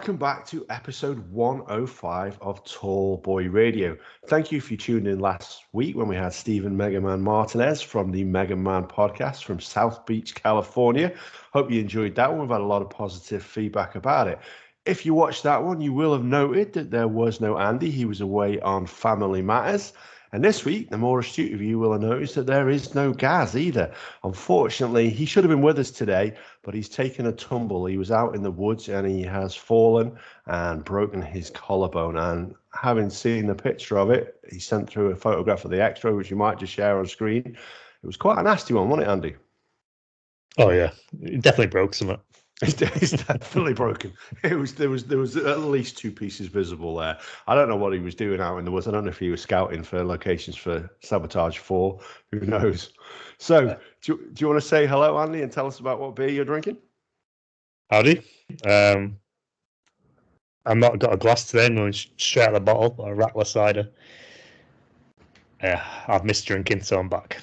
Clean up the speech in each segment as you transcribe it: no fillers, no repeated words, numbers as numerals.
welcome back to episode 105 of Tall Boy Radio. Thank you for tuning in last week when we had Stephen Megaman Martinez from the Megaman podcast from South Beach, California. Hope you enjoyed that one. We've had a lot of positive feedback about it. If you watched that one, you will have noted that there was no Andy. He was away on family matters. And this week, the more astute of you will have noticed that there is no Gaz either. Unfortunately, he should have been with us today, but he's taken a tumble. He was out in the woods and he has fallen and broken his collarbone. And having seen the picture of it, he sent through a photograph of the X-ray, which you might just share on screen. It was quite a nasty one, wasn't it, Andy? Oh yeah, it definitely broke something. It's definitely broken. There was at least two pieces visible there. I don't know what he was doing out in the woods. I don't know if he was scouting for locations for Sabotage 4. Who knows? So, do you want to say hello, Andy, and tell us about what beer you're drinking? Howdy. I've not got a glass today. I'm going straight out of the bottle, a Rattler cider. I've missed drinking, so I'm back.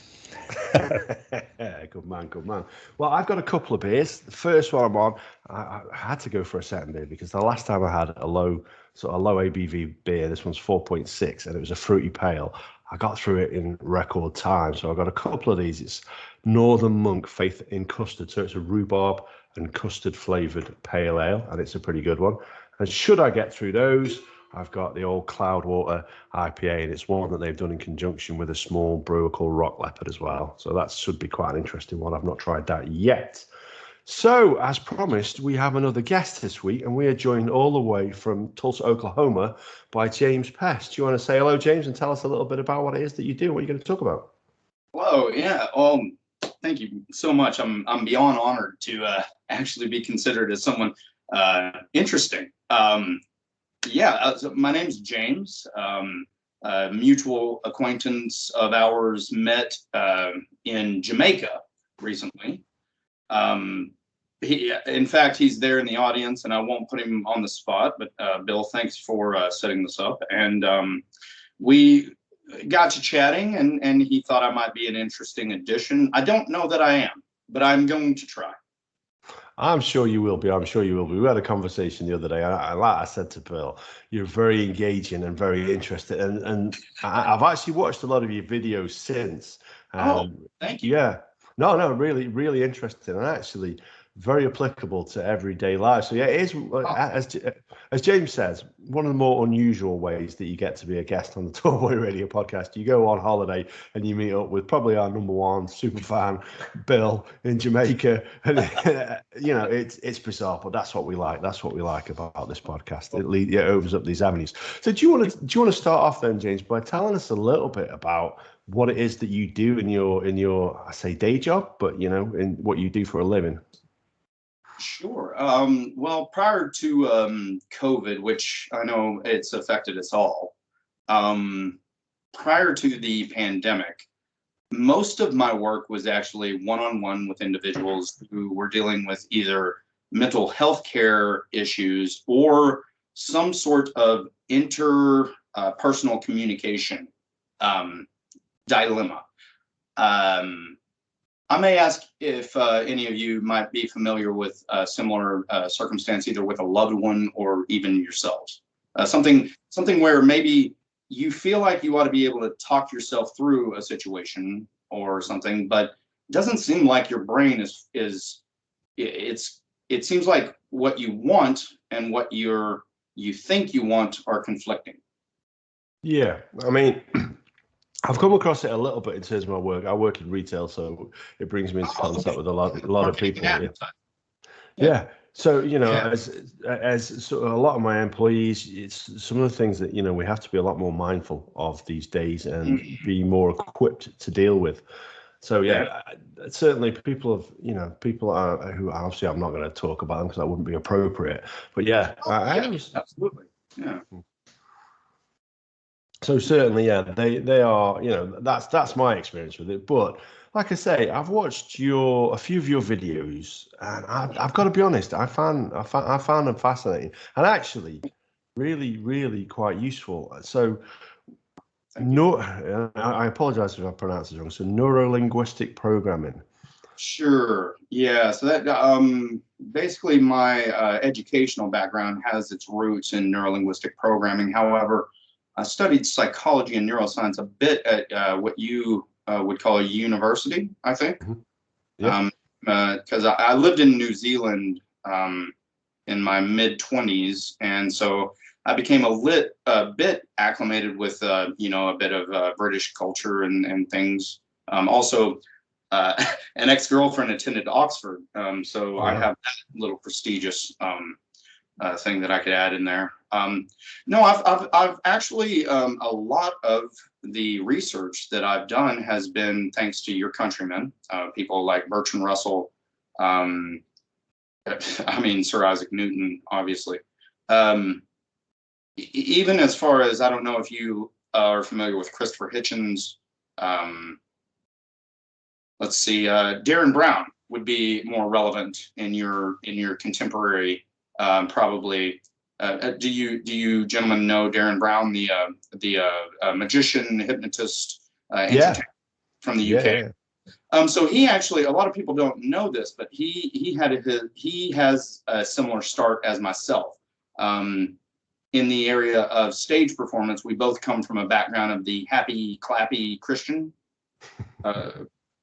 Good man. Well, I've got a couple of beers. The first one I'm on, I had to go for a second beer because the last time I had a low ABV beer, this one's 4.6, and it was a fruity pale. I got through it in record time, so I got a couple of these. It's Northern Monk Faith in Custard, so it's a rhubarb and custard flavoured pale ale, and it's a pretty good one. And should I get through those, I've got the old Cloudwater IPA, and it's one that they've done in conjunction with a small brewer called Rock Leopard as well. So that should be quite an interesting one. I've not tried that yet. So, as promised, we have another guest this week, and we are joined all the way from Tulsa, Oklahoma, by James Pesch. Do you want to say hello, James, and tell us a little bit about what it is that you do and what you're going to talk about? Hello, yeah. Thank you so much. I'm beyond honored to actually be considered as someone interesting. So my name's James. A mutual acquaintance of ours met in Jamaica recently. In fact, he's there in the audience, and I won't put him on the spot, but Bill, thanks for setting this up. And we got to chatting, and he thought I might be an interesting addition. I don't know that I am, but I'm going to try. I'm sure you will be. We had a conversation the other day, and like I said to Bill, you're very engaging and very interested. And I've actually watched a lot of your videos since. Thank you. Yeah. No, really, really interesting, and actually very applicable to everyday life. So yeah, it is, as James says, one of the more unusual ways that you get to be a guest on the Tall Boy Radio podcast. You go on holiday and you meet up with probably our number one super fan, Bill, in Jamaica, and it's bizarre, but that's what we like. That's what we like about this podcast. It opens up these avenues. So do you want to start off then, James, by telling us a little bit about what it is that you do in your I say day job, but in what you do for a living? Sure. Well, prior to COVID, which I know it's affected us all, prior to the pandemic, most of my work was actually one-on-one with individuals who were dealing with either mental health care issues or some sort of interpersonal communication dilemma. I may ask if any of you might be familiar with a similar circumstance, either with a loved one or even yourselves. Something where maybe you feel like you ought to be able to talk yourself through a situation or something, but it doesn't seem like your brain it seems like what you want and what you think you want are conflicting. Yeah, I mean, I've come across it a little bit in terms of my work. I work in retail, so it brings me into contact with a lot of people. Yeah. So, as sort of a lot of my employees, it's some of the things that, we have to be a lot more mindful of these days and be more equipped to deal with. So, certainly people who obviously I'm not going to talk about them because that wouldn't be appropriate. But absolutely. Yeah. So certainly, they are, that's my experience with it. But like I say, I've watched a few of your videos, and I've got to be honest, I found them fascinating and actually really, really quite useful. So, I apologize if I pronounce it wrong. So neuro linguistic programming. Sure. Yeah. So that basically my educational background has its roots in neurolinguistic programming. However, I studied psychology and neuroscience a bit at what you would call a university, I think. Mhm. Yeah. Because I lived in New Zealand in my mid-20s, and so I became a bit acclimated with you know, a bit of British culture and things. Also, an ex-girlfriend attended Oxford, so I have that little prestigious thing that I could add in there. No, I've actually a lot of the research that I've done has been thanks to your countrymen, people like Bertrand Russell. I mean, Sir Isaac Newton, obviously. Even as far as, I don't know if you are familiar with Christopher Hitchens. Let's see, Darren Brown would be more relevant in your contemporary, probably. Do you gentlemen know Darren Brown, the magician, hypnotist, entertainer from the UK? Yeah. So he actually, a lot of people don't know this, but he has a similar start as myself. In the area of stage performance, we both come from a background of the happy, clappy Christian.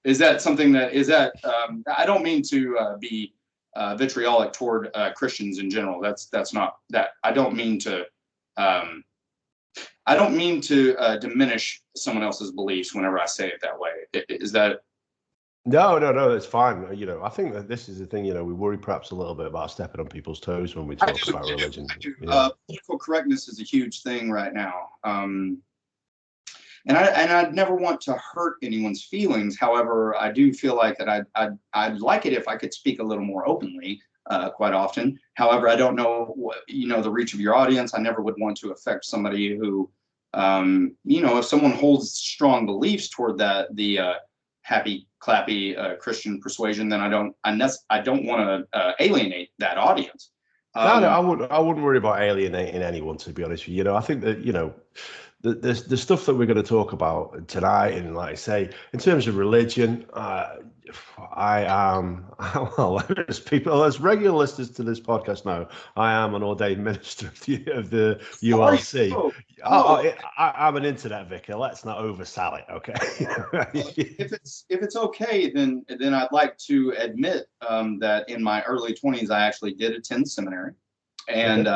Is that something that I don't mean to be vitriolic toward Christians in general. That's not that. I don't mean to diminish someone else's beliefs whenever I say it that way. Is that? No, it's fine. You know, I think that this is the thing. You know, we worry perhaps a little bit about stepping on people's toes when we talk about religion. Yeah. Political correctness is a huge thing right now. And I'd never want to hurt anyone's feelings. However, I do feel like that I'd like it if I could speak a little more openly, quite often. However, I don't know the reach of your audience. I never would want to affect somebody who, if someone holds strong beliefs toward the happy, clappy Christian persuasion, then I don't want to alienate that audience. No, I wouldn't worry about alienating anyone, to be honest with you. You know, I think that, the stuff that we're going to talk about tonight, and like I say, in terms of religion, I am, well, as regular listeners to this podcast know, I am an ordained minister of the ULC. I'm an internet vicar. Let's not oversell it, okay? If it's okay, then I'd like to admit that in my early 20s, I actually did attend seminary, and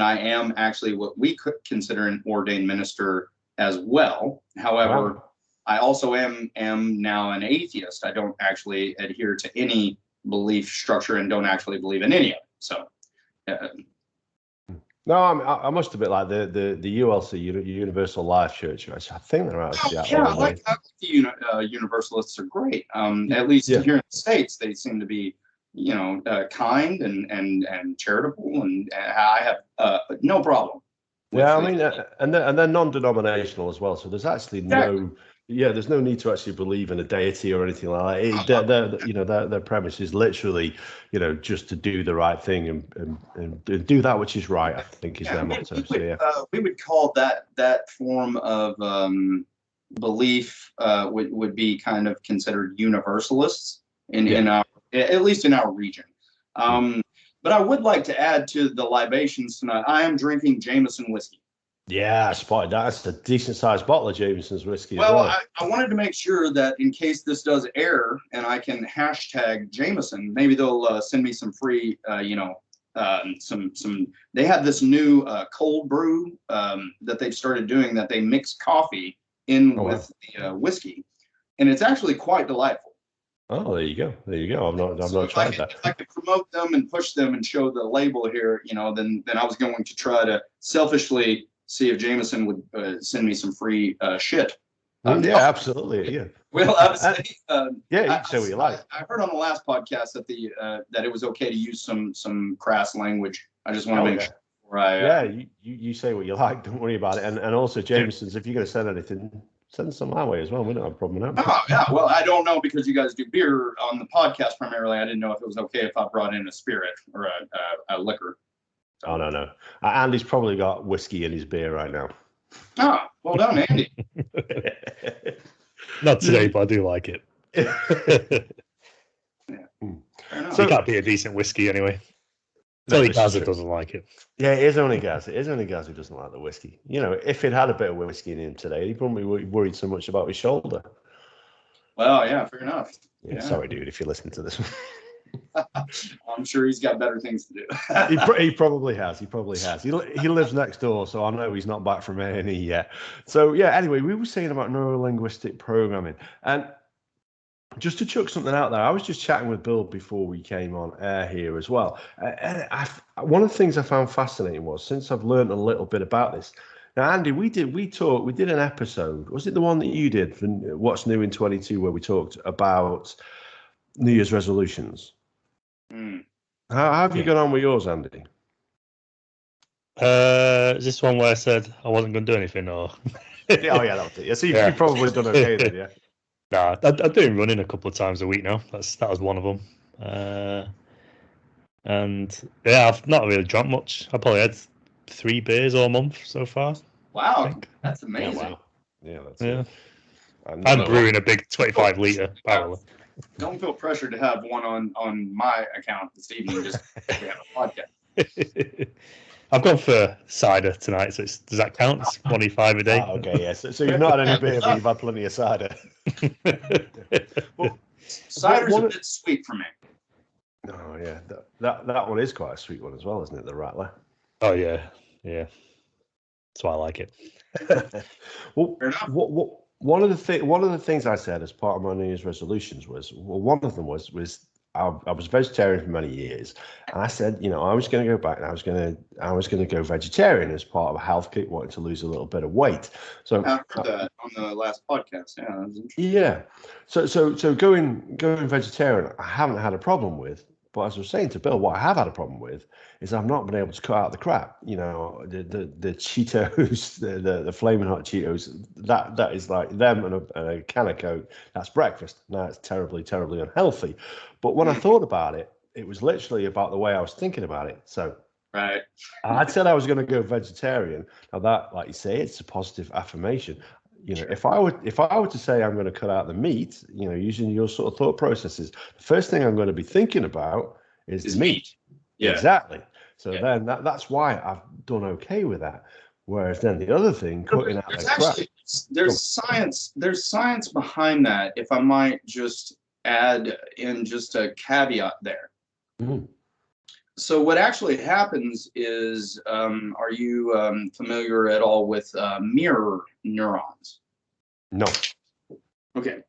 I am actually what we could consider an ordained minister as well. However, wow. I also am now an atheist. I don't actually adhere to any belief structure and don't actually believe in any of it. So, no, I must admit, like the ULC, Universal Life Church. I think they're out of Seattle. Yeah, I like the Universalists are great. At least here in the States, they seem to be, kind and charitable, and I have no problem. Yeah, I mean, and they're non-denominational as well. So there's actually there's no need to actually believe in a deity or anything like that. Their premise is literally, just to do the right thing and do that which is right, I think is their motto. We would call that form of belief would be kind of considered universalists in our, at least in our region. But I would like to add to the libations tonight. I am drinking Jameson whiskey. Yeah, I spotted that. That's a decent sized bottle of Jameson's whiskey. Well, as well. I wanted to make sure that in case this does air and I can hashtag Jameson, maybe they'll send me some free, some. They have this new cold brew that they've started doing, that they mix coffee in with the whiskey, and it's actually quite delightful. Oh, there you go. I've not tried that. If I could promote them and push them and show the label here, then I was going to try to selfishly see if Jameson would send me some free shit. Yeah, absolutely. Yeah. Well, obviously, you can say what you like. I heard on the last podcast that that it was okay to use some crass language. I just want to make sure. You say what you like. Don't worry about it. And also, Jameson's, if you're going to send anything, send some my way as well. We don't have a problem with that. Oh, yeah. Well, I don't know, because you guys do beer on the podcast primarily. I didn't know if it was okay if I brought in a spirit or a liquor. Oh, no. Andy's probably got whiskey in his beer right now. Ah, well done, Andy. Not today, but I do like it. So, you can't beat a decent whiskey anyway. It's only Gaz that doesn't like it. Yeah, it is only Gaz. It is only Gaz who doesn't like the whiskey. You know, if it had a bit of whiskey in him today, he probably wouldn't be worried so much about his shoulder. Well, yeah, fair enough. Yeah. Sorry, dude, if you're listening to this. I'm sure he's got better things to do. He probably has. He lives next door, so I know he's not back from A&E yet. So, yeah, anyway, we were saying about neuro-linguistic programming. And just to chuck something out there, I was just chatting with Bill before we came on air here as well. And one of the things I found fascinating was, since I've learned a little bit about this. Now, Andy, we did an episode. Was it the one that you did for What's New in 22, where we talked about New Year's resolutions? How have you gone on with yours, Andy? Is this one where I said I wasn't going to do anything, or? Oh yeah, that was it. Yeah, so you've probably done okay then, yeah. Nah, I'm doing running a couple of times a week now. That was one of them. And yeah, I've not really drunk much. I probably had 3 beers all month so far. Wow, that's amazing. Yeah, wow. Yeah, that's it. I'm brewing a big 25-litre barrel. Don't feel pressured to have one on my account this evening. Just we have a podcast. I've gone for cider tonight, so does that count? It's 25 a day. Okay, yes. So you've not had any beer, but you've had plenty of cider. Well, cider's a bit sweet for me. Oh yeah, that one is quite a sweet one as well, isn't it? The Rattler. Oh yeah. That's why I like it. Well, one of the things I said as part of my New Year's resolutions was, one of them was I was vegetarian for many years, and I said, I was going to go back and I was going to go vegetarian as part of a health kick, wanting to lose a little bit of weight. So I heard that on the last podcast. Yeah, that was interesting. Yeah. So going vegetarian, I haven't had a problem with. But as I was saying to Bill, what I have had a problem with is I've not been able to cut out the crap. The Cheetos, the flaming hot Cheetos. That is like them and a can of Coke. That's breakfast. Now it's terribly, terribly unhealthy. But when I thought about it, it was literally about the way I was thinking about it. So right, I'd said I was going to go vegetarian. Now that, like you say, it's a positive affirmation. If I were to say I'm going to cut out the meat, using your sort of thought processes, the first thing I'm going to be thinking about is the meat. Yeah, exactly. So then that's why I've done okay with that. Whereas then the other thing, cutting out the crap. There's science behind that. If I might just add in just a caveat there. Mm-hmm. So what actually happens is, are you familiar at all with mirror neurons? No. Okay.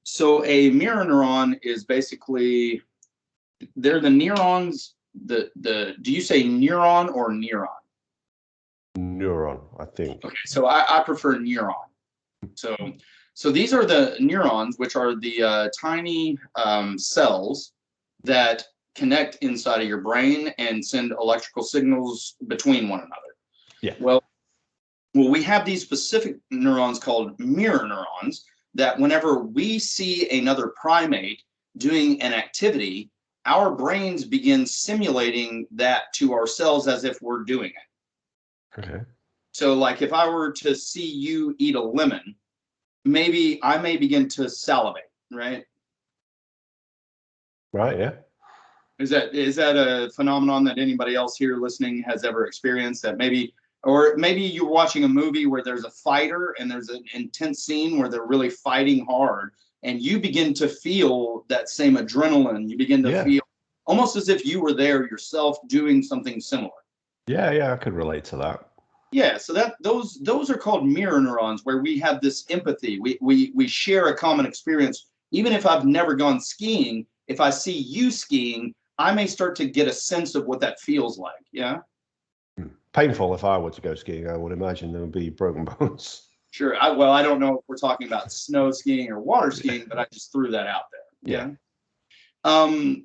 So a mirror neuron is basically, they're the neurons, do you say neuron or neuron? Neuron, I think. Okay, so I prefer neuron. So these are the neurons, which are the tiny cells that connect inside of your brain and send electrical signals between one another. Yeah. Well, we have these specific neurons called mirror neurons that whenever we see another primate doing an activity, our brains begin simulating that to ourselves as if we're doing it. Okay. So like if I were to see you eat a lemon, maybe I may begin to salivate, right? Right, yeah. Is that a phenomenon that anybody else here listening has ever experienced? That maybe you're watching a movie where there's a fighter and there's an intense scene where they're really fighting hard, and you begin to feel that same adrenaline. You begin to feel almost as if you were there yourself doing something similar. Yeah, I could relate to that. Yeah, so those are called mirror neurons, where we have this empathy. We share a common experience. Even if I've never gone skiing, if I see you skiing, I may start to get a sense of what that feels like. Yeah. Painful if I were to go skiing, I would imagine there would be broken bones. Sure. I don't know if we're talking about snow skiing or water skiing, but I just threw that out there. Yeah.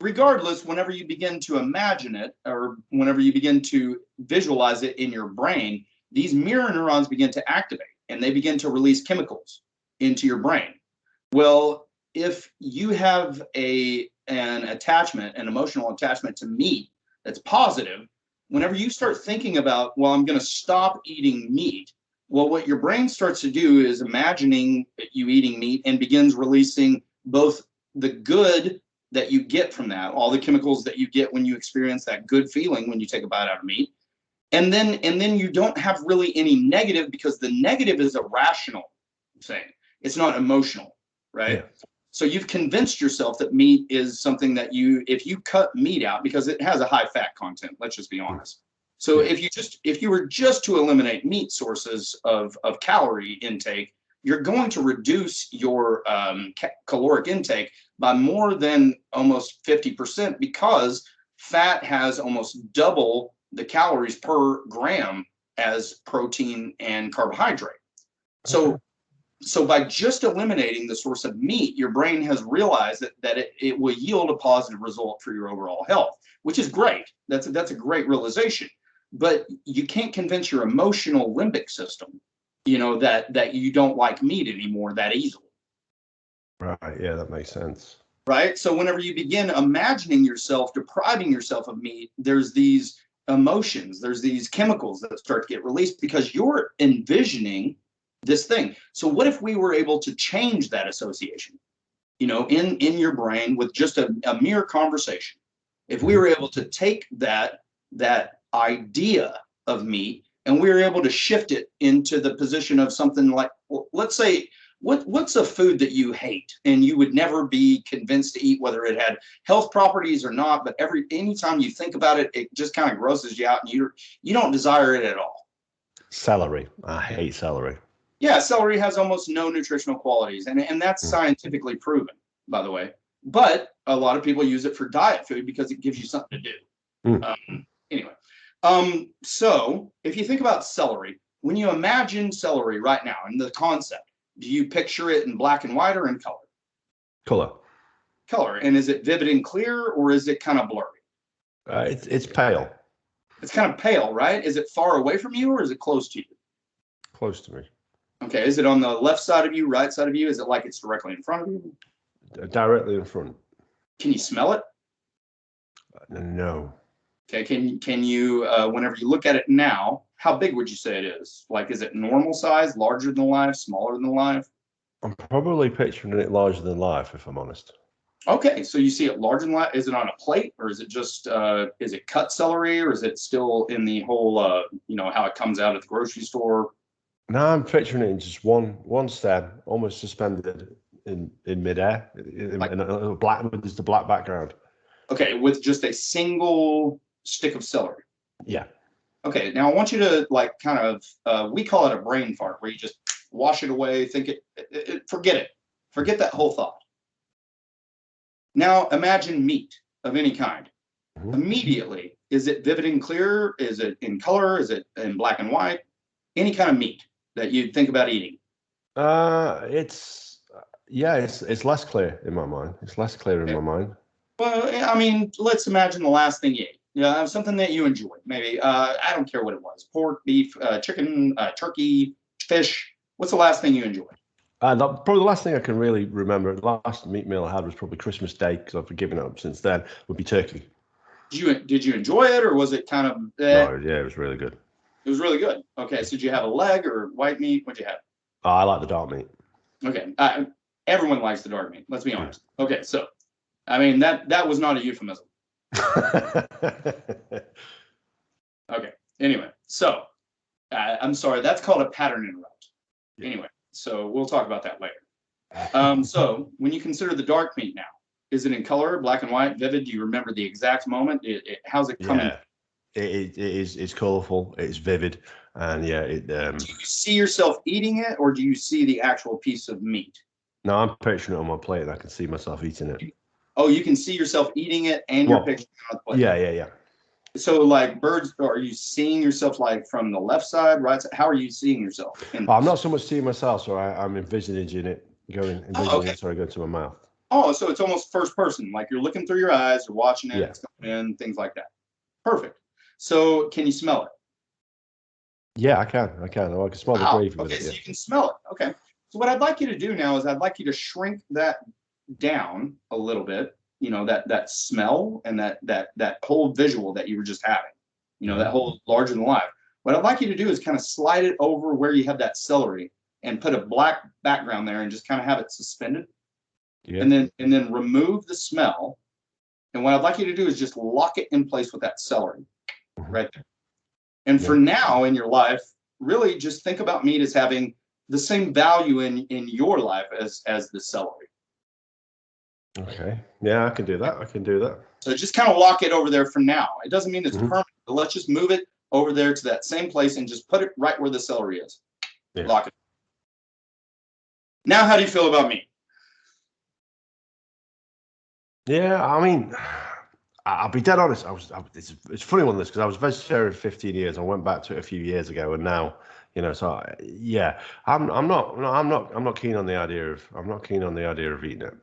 Regardless, whenever you begin to imagine it, or whenever you begin to visualize it in your brain, these mirror neurons begin to activate and they begin to release chemicals into your brain. Well, if you have an emotional attachment to meat that's positive, whenever you start thinking about, well, I'm going to stop eating meat, well, what your brain starts to do is imagining you eating meat and begins releasing both the good that you get from that, all the chemicals that you get when you experience that good feeling when you take a bite out of meat. And then you don't have really any negative, because the negative is a rational thing. It's not emotional, right? Yeah. So you've convinced yourself that meat is something that if you cut meat out, because it has a high fat content, let's just be honest. So if you were just to eliminate meat sources of calorie intake, you're going to reduce your caloric intake by more than almost 50%, because fat has almost double the calories per gram as protein and carbohydrate. So by just eliminating the source of meat, your brain has realized that it will yield a positive result for your overall health, which is great. That's a great realization. But you can't convince your emotional limbic system, that you don't like meat anymore that easily. Right. Yeah, that makes sense. Right. So whenever you begin imagining yourself depriving yourself of meat, there's these emotions, there's these chemicals that start to get released because you're envisioning this thing. So what if we were able to change that association, in your brain with just a mere conversation? If we were able to take that idea of meat and we were able to shift it into the position of something like, well, let's say, what's a food that you hate and you would never be convinced to eat, whether it had health properties or not, but anytime you think about it, it just kind of grosses you out and you don't desire it at all? Celery. I hate celery. Yeah, celery has almost no nutritional qualities, and that's scientifically proven, by the way. But a lot of people use it for diet food because it gives you something to do. Anyway, so if you think about celery, when you imagine celery right now and the concept, do you picture it in black and white or in color? Color. Color. And is it vivid and clear, or is it kind of blurry? It's pale. It's kind of pale, right? Is it far away from you, or is it close to you? Close to me. Okay, is it on the left side of you, right side of you? Is it like it's directly in front of you? Directly in front. Can you smell it? No. Okay, can you, whenever you look at it now, how big would you say it is? Like, is it normal size, larger than life, smaller than life? I'm probably picturing it larger than life, if I'm honest. Okay, so you see it larger than life. Is it on a plate, or is it just, is it cut celery, or is it still in the whole, how it comes out at the grocery store? No, I'm picturing it in just one stem, almost suspended in midair, in a black, with just a black background. Okay, with just a single stick of celery. Yeah. Okay, now I want you to kind of, we call it a brain fart, where you just wash it away, forget it. Forget that whole thought. Now imagine meat of any kind. Immediately, is it vivid and clear? Is it in color? Is it in black and white? Any kind of meat that you'd think about eating? It's less clear in my mind. It's less clear in my mind. Well, I mean, let's imagine the last thing you ate. Something that you enjoyed. Maybe, I don't care what it was. Pork, beef, chicken, turkey, fish. What's the last thing you enjoyed? Probably the last thing I can really remember, the last meat meal I had was probably Christmas Day, because I've given it up since then, would be turkey. Did you enjoy it, or was it kind of... No, yeah, it was really good. It was really good. Okay, so did you have a leg or white meat? What'd you have? I like the dark meat. Okay, everyone likes the dark meat. Let's be honest. Okay, so, I mean, that was not a euphemism. Okay, anyway, so, I'm sorry, that's called a pattern interrupt. Anyway, so we'll talk about that later. So, when you consider the dark meat now, is it in color, black and white, vivid? Do you remember the exact moment? How's it coming? Yeah. It is. It's colourful. It's vivid, and Do you see yourself eating it, or do you see the actual piece of meat? No, I'm picturing it on my plate, and I can see myself eating it. Oh, you can see yourself eating it, and you're picturing it on the plate. Yeah. So, like birds, are you seeing yourself like from the left side, right side? How are you seeing yourself? I'm not so much seeing myself, so I'm envisaging it going to my mouth. Oh, so it's almost first person, like you're looking through your eyes, you're watching it, it's going in, things like that. Perfect. So, can you smell it? Yeah, I can. I can smell the gravy with it. So you can smell it. Okay. So what I'd like you to do now is I'd like you to shrink that down a little bit. That smell and that whole visual that you were just having. That whole larger than life. What I'd like you to do is kind of slide it over where you have that celery and put a black background there and just kind of have it suspended. Yeah. and then remove the smell. And what I'd like you to do is just lock it in place with that celery right there. And for now in your life, really just think about meat as having the same value in your life as the celery. Okay. Yeah, I can do that. I can do that. So just kind of lock it over there for now. It doesn't mean it's permanent, but let's just move it over there to that same place and just put it right where the celery is. Yeah. Lock it. Now, how do you feel about meat? Yeah, I mean, I'll be dead honest. It's a funny one, this, because I was vegetarian 15 years. I went back to it a few years ago, and now, so yeah, I'm not keen on the idea of eating it.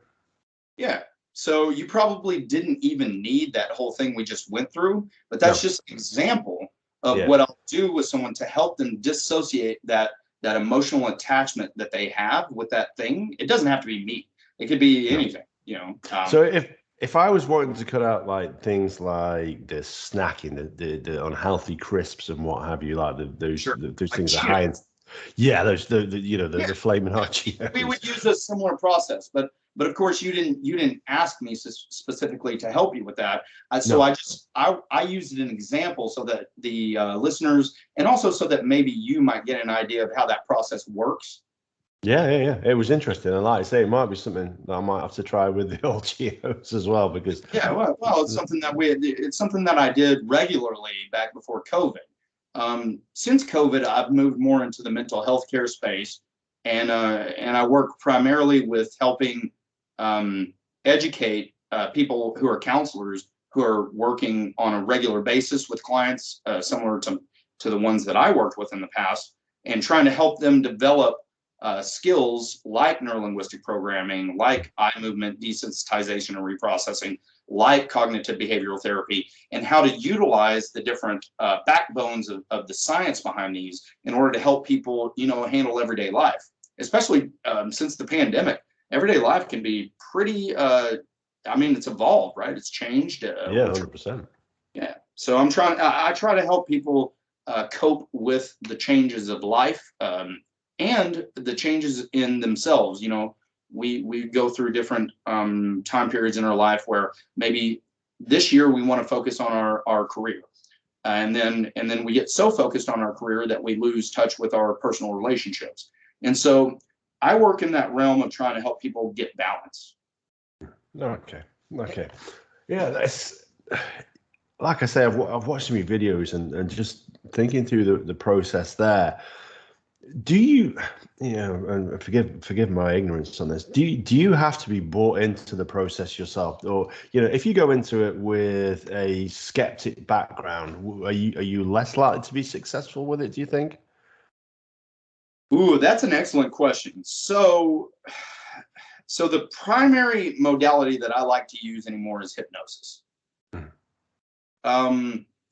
Yeah. So you probably didn't even need that whole thing we just went through, but that's just an example of what I'll do with someone to help them dissociate that emotional attachment that they have with that thing. It doesn't have to be meat. It could be anything, So if I was wanting to cut out like things like the snacking, the unhealthy crisps and what have you, like those things are high in, the flaming hot Cheetos. We would use a similar process, but of course you didn't ask me specifically to help you with that. So I used it as an example so that the listeners, and also so that maybe you might get an idea of how that process works. Yeah. It was interesting, and like I say, it might be something that I might have to try with the old Cheetos as well, because it's something that I did regularly back before COVID. Since COVID, I've moved more into the mental health care space, and I work primarily with helping educate people who are counselors who are working on a regular basis with clients similar to the ones that I worked with in the past, and trying to help them develop skills like neurolinguistic programming, like eye movement desensitization and reprocessing, like cognitive behavioral therapy, and how to utilize the different backbones of the science behind these in order to help people, handle everyday life, especially since the pandemic. Everyday life can be pretty, it's evolved, right? It's changed. 100%. Yeah. So I try to help people cope with the changes of life, and the changes in themselves. We go through different time periods in our life where maybe this year we want to focus on our career, and then we get so focused on our career that we lose touch with our personal relationships. And so I work in that realm of trying to help people get balance. Okay. Yeah, that's, like I say, I've watched some of your videos and just thinking through the process there. Do you, and forgive my ignorance on this, do you have to be bought into the process yourself, or if you go into it with a skeptic background, are you less likely to be successful with it, do you think? Ooh, that's an excellent question. So the primary modality that I like to use anymore is hypnosis.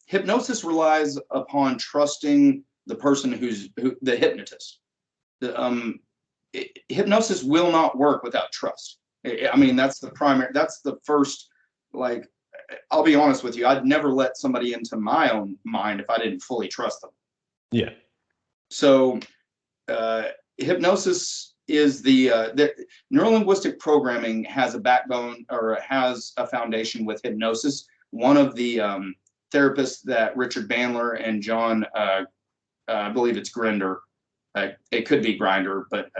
Hypnosis relies upon trusting the person who's the hypnotist. Hypnosis will not work without trust. That's the first, I'll be honest with you, I'd never let somebody into my own mind if I didn't fully trust them. Yeah. So hypnosis is the neurolinguistic programming has a backbone, or has a foundation with hypnosis. One of the therapists that Richard Bandler and John, I believe it's Grinder. It could be Grinder, but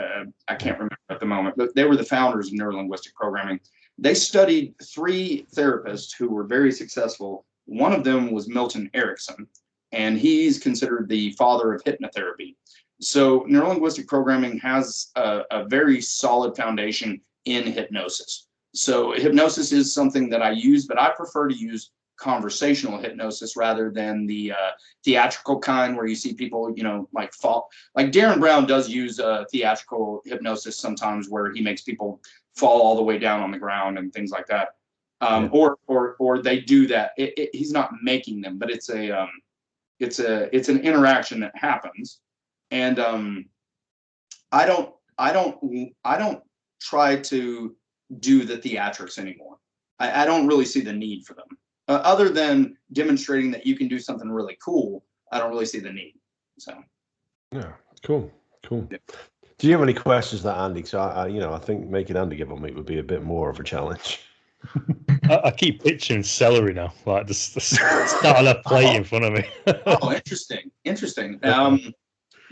I can't remember at the moment. But they were the founders of neurolinguistic programming. They studied 3 therapists who were very successful. One of them was Milton Erickson, and he's considered the father of hypnotherapy. So neurolinguistic programming has a very solid foundation in hypnosis. So hypnosis is something that I use, but I prefer to use conversational hypnosis rather than the theatrical kind where you see people, fall. Like Darren Brown does use theatrical hypnosis sometimes, where he makes people fall all the way down on the ground and things like that. Or they do that. He's not making them, but it's an interaction that happens. And I don't try to do the theatrics anymore. I don't really see the need for them. Other than demonstrating that you can do something really cool, I don't really see the need. So, yeah, cool. Yeah. Do you have any questions that Andy? So I think making Andy give up meat would be a bit more of a challenge. I keep picturing celery now, like just start on a plate in front of me. Oh, interesting.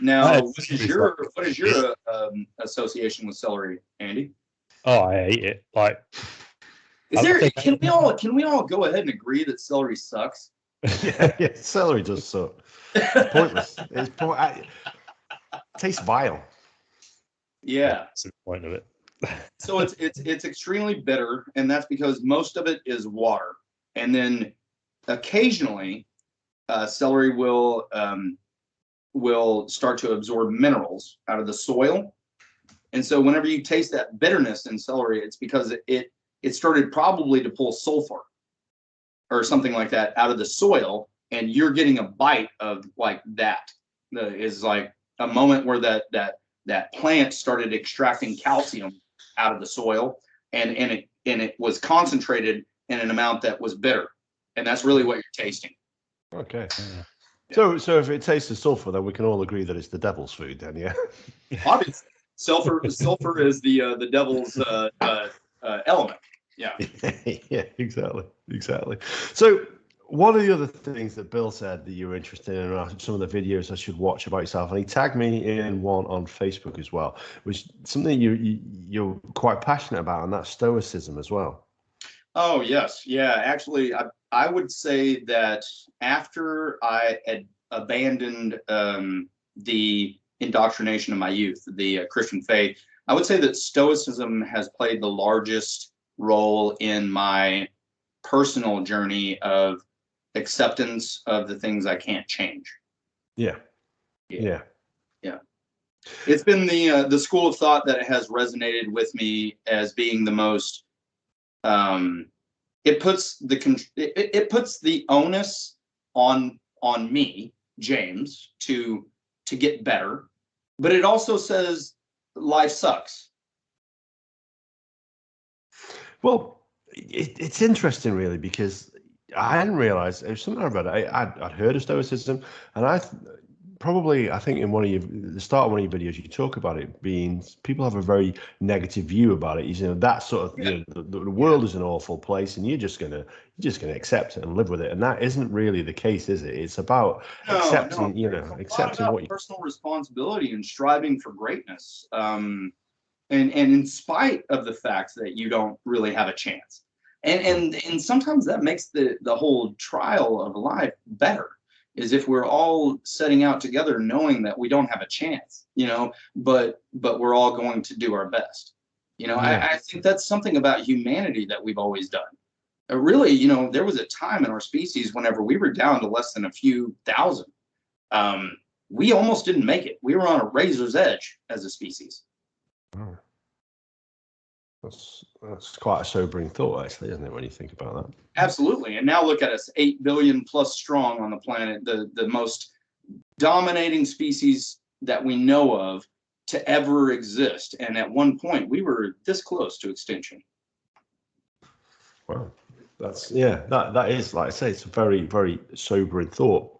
Now, what is your association with celery, Andy? Oh, I hate it. Like, Can we all go ahead and agree that celery sucks? Yeah, celery does suck. It's pointless. It tastes vile. Yeah, that's the point of it. So it's extremely bitter, and that's because most of it is water, and then occasionally celery will start to absorb minerals out of the soil, and so whenever you taste that bitterness in celery, it's because it started probably to pull sulfur or something like that out of the soil, and you're getting a bite of like that. Is like a moment where that plant started extracting calcium out of the soil, and it was concentrated in an amount that was bitter, and that's really what you're tasting. Okay. Yeah. So if it tastes of sulfur, then we can all agree that it's the devil's food, then, yeah. Obviously, sulfur is the devil's element. Yeah. Yeah, exactly. So one of the other things that Bill said that you were interested in are some of the videos I should watch about yourself, and he tagged me in one on Facebook as well, which is something you're quite passionate about, and that's stoicism as well. Oh yes, yeah. Actually, I would say that after I had abandoned the indoctrination of my youth, the Christian faith, I would say that stoicism has played the largest role in my personal journey of acceptance of the things I can't change. Yeah. It's been the school of thought that has resonated with me as being the most. It puts the onus on me, James, to get better, but it also says life sucks. Well, it's interesting, really, because I hadn't realized there was something about it. I'd heard of stoicism, and I think in the start of one of your videos, you talk about it being people have a very negative view about it. That sort of the world is an awful place, and you're just gonna accept it and live with it. And that isn't really the case, is it? It's about accepting what personal responsibility and striving for greatness. And in spite of the fact that you don't really have a chance, and sometimes that makes the whole trial of life better, is if we're all setting out together knowing that we don't have a chance, but we're all going to do our best. I think that's something about humanity that we've always done. Really, there was a time in our species whenever we were down to less than a few thousand. We almost didn't make it. We were on a razor's edge as a species. Oh. That's quite a sobering thought, actually, isn't it, when you think about that? Absolutely. And now look at us, 8 billion plus strong on the planet, the most dominating species that we know of to ever exist. And at one point, we were this close to extinction. Wow. That is, like I say, it's a very, very sobering thought.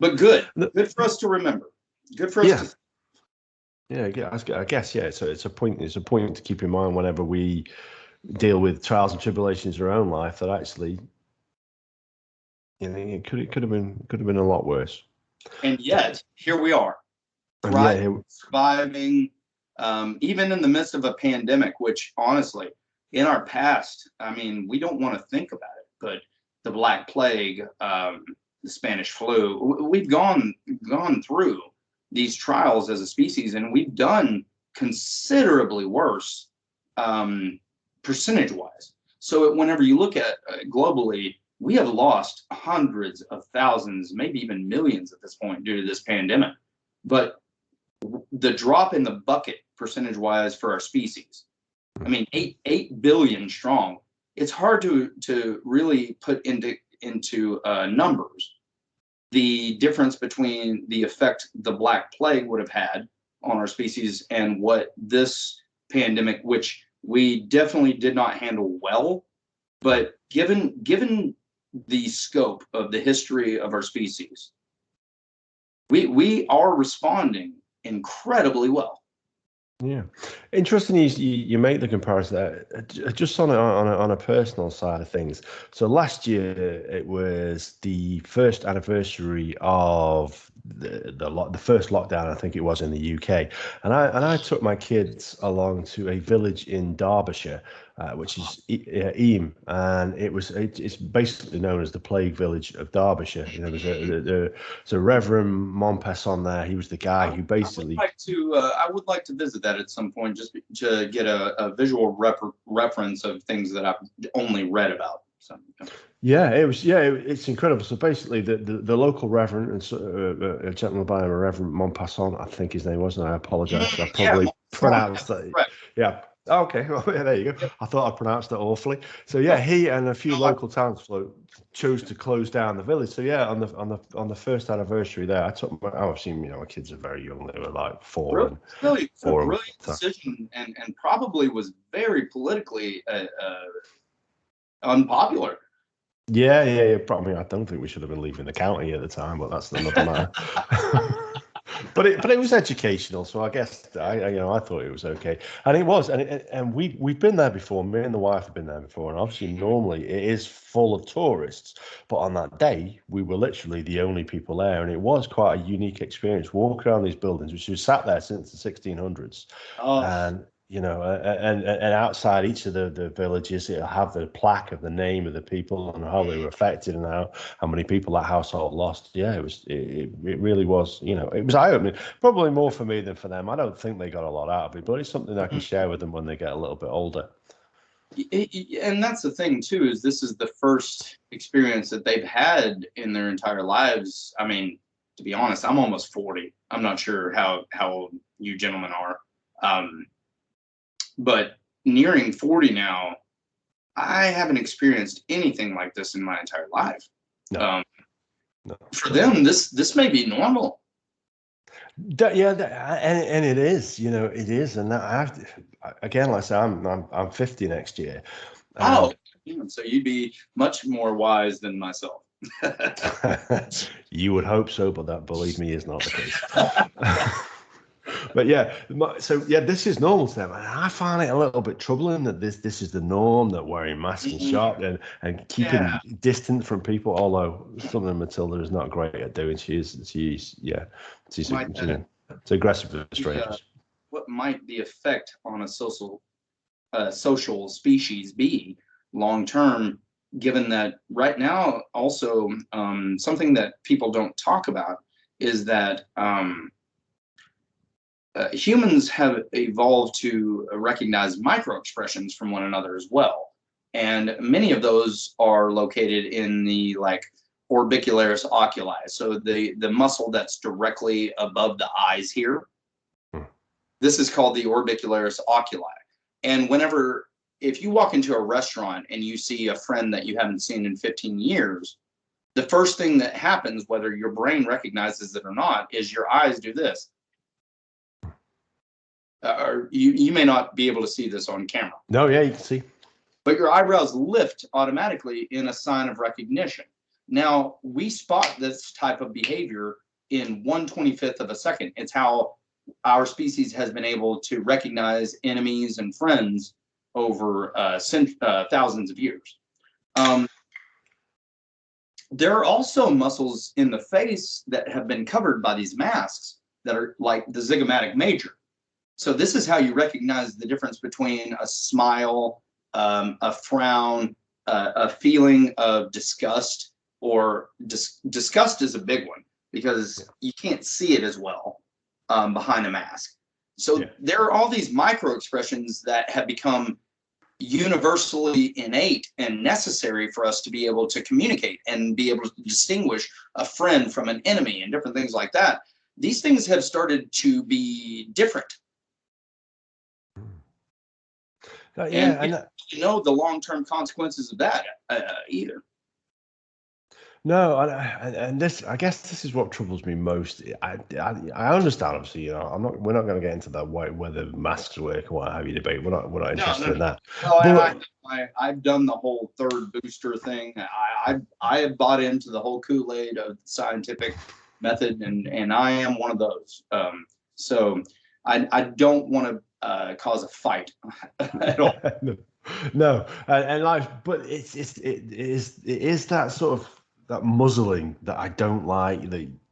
But good for us to remember. Good for us to. Yeah, I guess, yeah. So it's a point to keep in mind whenever we deal with trials and tribulations in our own life, that actually, it could have been a lot worse. And yet, here we are, thriving, surviving, even in the midst of a pandemic, which honestly, in our past, we don't want to think about it, but the Black Plague, the Spanish flu, we've gone through these trials as a species, and we've done considerably worse percentage-wise. So whenever you look at globally, we have lost hundreds of thousands, maybe even millions at this point due to this pandemic. But the drop in the bucket percentage-wise for our species, 8 billion strong, it's hard to really put into numbers the difference between the effect the Black Plague would have had on our species and what this pandemic, which we definitely did not handle well, but given the scope of the history of our species, we are responding incredibly well. Yeah, interesting. You make the comparison there. Just on a personal side of things. So last year it was the first anniversary of the first lockdown. I think it was in the UK, and I took my kids along to a village in Derbyshire, which is Eyam, and it's basically known as the Plague Village of Derbyshire. You know, there's a Reverend Montpesson there. He was the guy who basically. I would like to visit that at some point, just to get a visual reference of things that I've only read about. So. Yeah, it's incredible. So basically, the local reverend and a gentleman by the name of Reverend Montpesson, I think his name was, and I apologize. I probably pronounced that. Right. Yeah. Okay. Well, yeah, there you go. I thought I pronounced it awfully. So yeah, he and a few local townsfolk chose to close down the village. So yeah, on the first anniversary there, I took my. I assume my kids are very young. They were like four and four. A brilliant decision, and probably was very politically unpopular. Yeah. Probably. I don't think we should have been leaving the county at the time, but that's another matter. But it was educational, so I guess I thought it was okay, and it was, and we've been there before. Me and the wife have been there before, and obviously normally it is full of tourists, but on that day we were literally the only people there, and it was quite a unique experience walking around these buildings, which we sat there since the 1600s, and. And outside each of the villages, it'll have the plaque of the name of the people and how they were affected and how many people that household lost. Yeah, it really was, it was eye-opening. Probably more for me than for them. I don't think they got a lot out of it, but it's something I can share with them when they get a little bit older. And that's the thing too, is this is the first experience that they've had in their entire lives. I mean, to be honest, I'm almost 40. I'm not sure how old you gentlemen are. But nearing 40 now, I haven't experienced anything like this in my entire life. No. For them, this may be normal. And it is, it is. And I have to, again, like I say, I'm 50 next year. So you'd be much more wise than myself. You would hope so, but that, believe me, is not the case. But this is normal to them, and I find it a little bit troubling that this is the norm, that wearing masks and sharp and keeping distant from people. Although something Matilda is not great at doing, she's aggressive with strangers. What might the effect on a social species be long term? Given that right now, also something that people don't talk about is that. Humans have evolved to recognize micro expressions from one another as well. And many of those are located in the orbicularis oculi. So the muscle that's directly above the eyes here. This is called the orbicularis oculi. And if you walk into a restaurant and you see a friend that you haven't seen in 15 years, the first thing that happens, whether your brain recognizes it or not, is your eyes do this. You may not be able to see this on camera. No, yeah, you can see. But your eyebrows lift automatically in a sign of recognition. Now, we spot this type of behavior in 1/25th of a second. It's how our species has been able to recognize enemies and friends over thousands of years. There are also muscles in the face that have been covered by these masks that are like the zygomatic major. So this is how you recognize the difference between a smile, a frown, a feeling of disgust, or disgust is a big one because you can't see it as well behind a mask. So there are all these micro expressions that have become universally innate and necessary for us to be able to communicate and be able to distinguish a friend from an enemy and different things like that. These things have started to be different. And the long-term consequences of that either. No, and this, I guess, this is what troubles me most. I understand, obviously, we're not going to get into that whether masks work or what have you debate. We're not interested in that. No, I've done the whole third booster thing. I have bought into the whole Kool-Aid of the scientific method, and I am one of those. So I don't want to cause a fight at all. No, and like, but it is that sort of that muzzling that I don't like.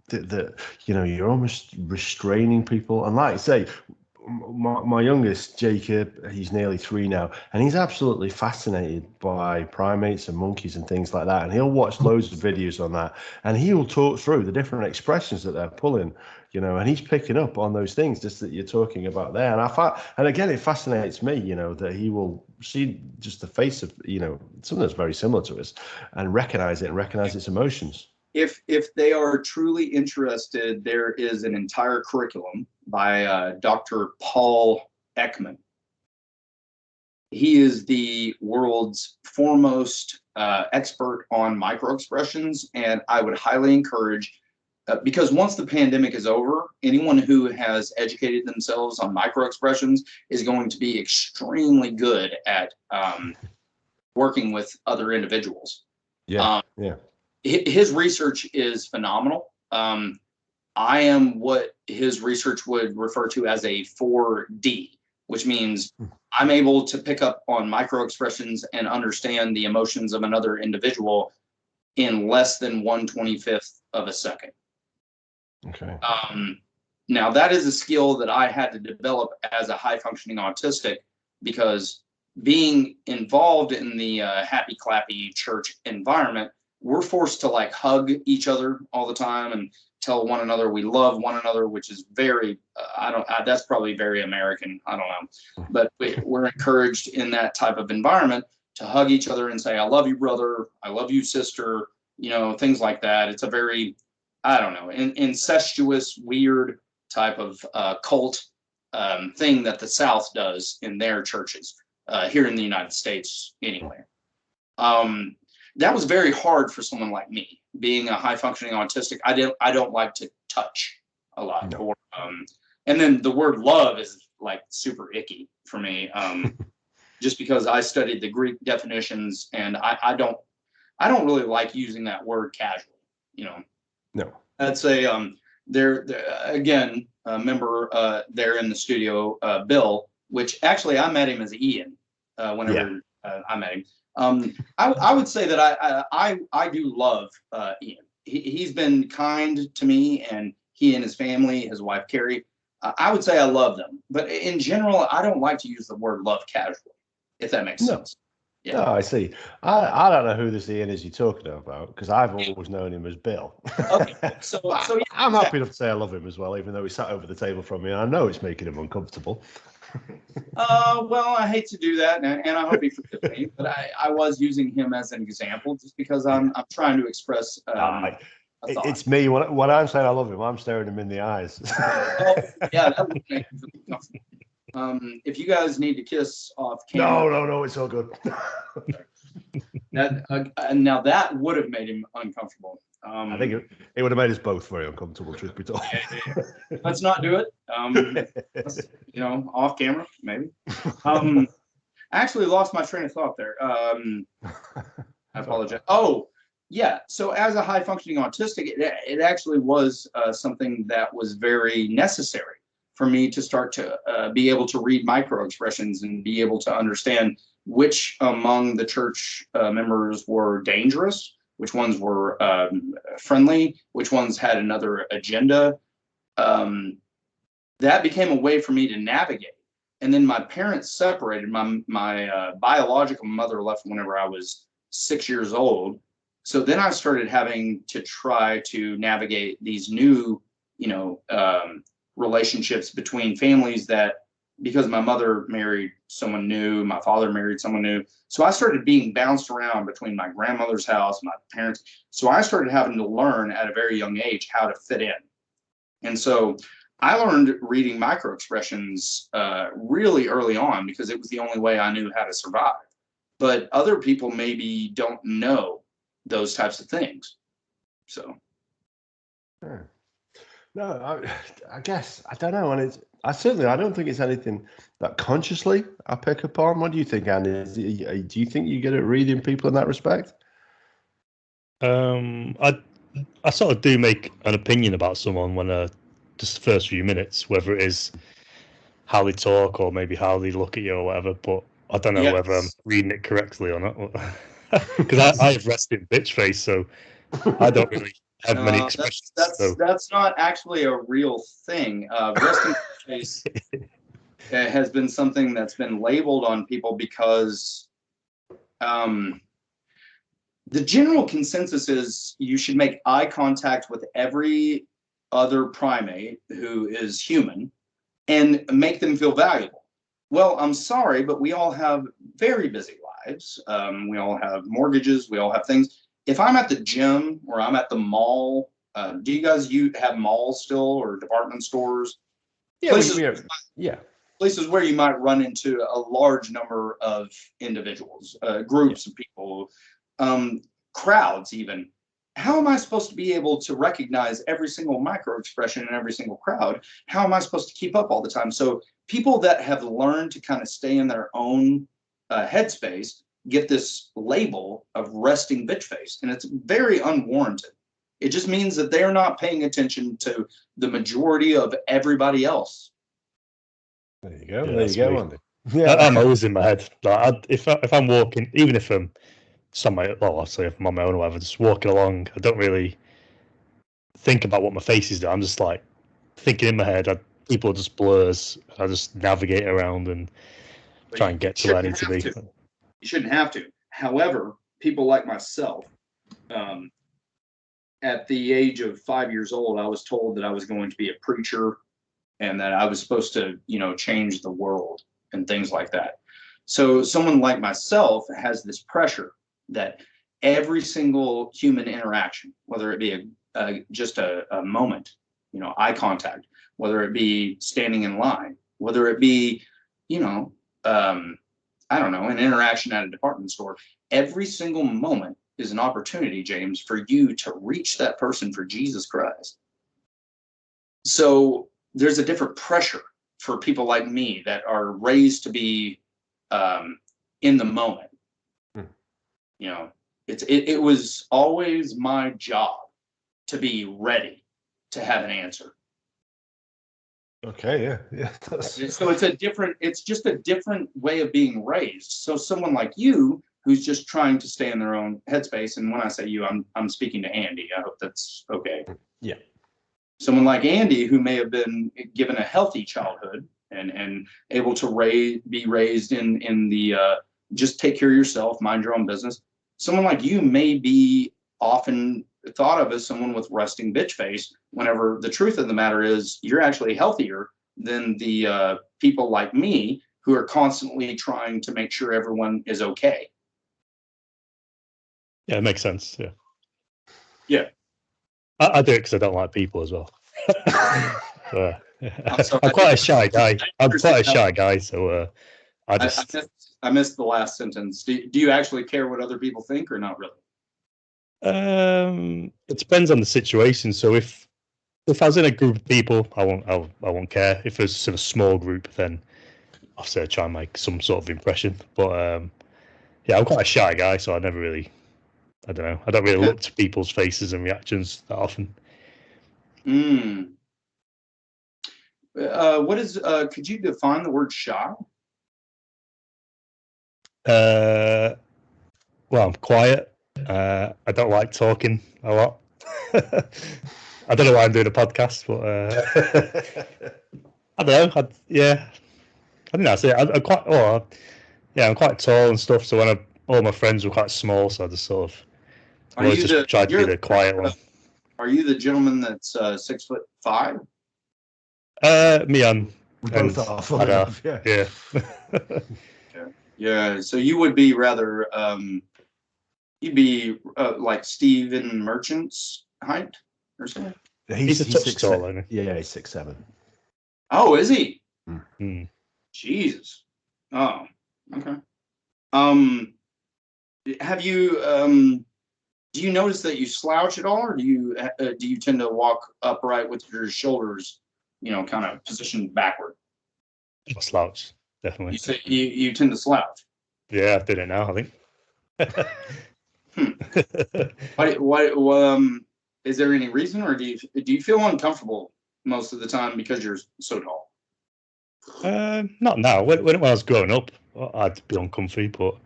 That you're almost restraining people, and like I say, my youngest Jacob, he's nearly 3 now, and he's absolutely fascinated by primates and monkeys and things like that, and he'll watch loads of videos on that, and he will talk through the different expressions that they're pulling, and he's picking up on those things just that you're talking about there. And again, it fascinates me, that he will see just the face of something that's very similar to us and recognize its emotions. If they are truly interested, there is an entire curriculum by Dr. Paul Ekman. He is the world's foremost expert on microexpressions, and I would highly encourage, because once the pandemic is over, anyone who has educated themselves on microexpressions is going to be extremely good at working with other individuals. Yeah. His research is phenomenal. I am what his research would refer to as a 4D, which means I'm able to pick up on microexpressions and understand the emotions of another individual in less than 1/25th of a second. Okay. Now, that is a skill that I had to develop as a high-functioning autistic, because being involved in the happy clappy church environment, we're forced to like hug each other all the time and tell one another we love one another, which is very, that's probably very American. I don't know, but we're encouraged in that type of environment to hug each other and say, I love you, brother. I love you, sister, things like that. It's a very, I don't know, incestuous, weird type of cult thing that the South does in their churches here in the United States anyway. That was very hard for someone like me, being a high functioning autistic. I don't like to touch a lot. No. And then the word love is like super icky for me, just because I studied the Greek definitions, and I don't really like using that word casually. No. I'd say there again, a member there in the studio, Bill, which actually I met him as Ian whenever I met him. I would say that I do love Ian. He's been kind to me, and he and his family, his wife Carrie, I would say I love them. But in general, I don't like to use the word love casually, if that makes sense. Yeah. No, I see. I don't know who this Ian is you're talking about, because I've always known him as Bill. Okay, so yeah, I'm happy enough to say I love him as well, even though he sat over the table from me, and I know it's making him uncomfortable. Well, I hate to do that, and I hope he forgives me, but I was using him as an example just because I'm trying to express. It's me when I'm saying I love him, I'm staring him in the eyes. Yeah, that would make me feel comfortable. If you guys need to kiss off camera, no, it's all good. Now that would have made him uncomfortable. I think it would have made us both very uncomfortable, truth be told. Let's not do it. Off camera, maybe. I actually lost my train of thought there. I apologize. Oh, yeah. So as a high functioning autistic, it actually was something that was very necessary for me to start to be able to read micro expressions and be able to understand which among the church members were dangerous, which ones were friendly, which ones had another agenda. That became a way for me to navigate. And then my parents separated. My biological mother left whenever I was 6 years old. So then I started having to try to navigate these new, relationships between families that, because my mother married someone new, my father married someone new. So I started being bounced around between my grandmother's house, my parents. So I started having to learn at a very young age how to fit in. And so I learned reading micro expressions really early on, because it was the only way I knew how to survive. But other people maybe don't know those types of things. So. Sure. No, I guess I don't know, and I don't think it's anything that consciously I pick up on. What do you think, Andy? Do you think you get at reading people in that respect? I sort of do make an opinion about someone when just the first few minutes, whether it is how they talk or maybe how they look at you or whatever. But I don't know whether I'm Yes. reading it correctly or not. Because I have resting bitch face, so I don't really have many expressions. That's not actually a real thing. Resting face has been something that's been labeled on people because the general consensus is you should make eye contact with every other primate who is human and make them feel valuable. Well, I'm sorry, but we all have very busy lives. We all have mortgages. We all have things. If I'm at the gym or I'm at the mall, do you guys have malls still or department stores? Yeah, Places where you might run into a large number of individuals, groups of people, crowds even. How am I supposed to be able to recognize every single micro expression in every single crowd? How am I supposed to keep up all the time? So people that have learned to kind of stay in their own headspace get this label of resting bitch face, and it's very unwarranted. It just means that they're not paying attention to the majority of everybody else. There you go. Yeah, there you go, me. Andy. Yeah, I'm always in my head. Like, if I'm walking, even if I'm I'll say if I'm on my own or whatever, just walking along, I don't really think about what my face is doing. I'm just like thinking in my head. People are just blurs. I just navigate around and try and get to where I need to be. You shouldn't have to. However, people like myself, at the age of 5 years old, I was told that I was going to be a preacher and that I was supposed to, change the world and things like that. So someone like myself has this pressure that every single human interaction, whether it be just a moment, eye contact, whether it be standing in line, whether it be, I don't know, an interaction at a department store, every single moment is an opportunity, James, for you to reach that person for Jesus Christ. So there's a different pressure for people like me that are raised to be in the moment. It was always my job to be ready to have an answer. Okay, yeah. So it's just a different way of being raised. So someone like you who's just trying to stay in their own headspace, and when I say you, I'm speaking to Andy. I hope that's okay. Yeah. Someone like Andy who may have been given a healthy childhood and able to be raised in the just take care of yourself, mind your own business. Someone like you may be often thought of as someone with resting bitch face, whenever the truth of the matter is you're actually healthier than the people like me who are constantly trying to make sure everyone is okay. Yeah, it makes sense. Yeah. Yeah. I do it because I don't like people as well. I'm quite a shy guy. So I missed the last sentence. Do you actually care what other people think or not really? It depends on the situation. So if I was in a group of people, I won't care. If it's in a small group, then I'll say try and make some sort of impression. But yeah, I'm quite a shy guy, so I don't really look to people's faces and reactions that often. What is? Could you define the word shy? Well, I'm quiet. I don't like talking a lot. I don't know why I'm doing a podcast, but I don't know. I think that's it. I'm quite tall and stuff. So when all my friends were quite small, so I just sort of tried to be the quiet one. Are you the gentleman that's 6'5"? Me and both are. Yeah. Yeah. So you would be rather you'd be like Stephen Merchant's height or something. He's a touch tall, isn't he? Yeah, he's 6'7". Oh, is he? Mm. Jesus. Oh, okay. Have you do you notice that you slouch at all, or do you tend to walk upright with your shoulders, kind of positioned backward? I slouch, definitely. You say you tend to slouch. Yeah, I did it now, I think. What is there any reason, or do you feel uncomfortable most of the time because you're so tall? Not now. When I was growing up, I'd be uncomfy, but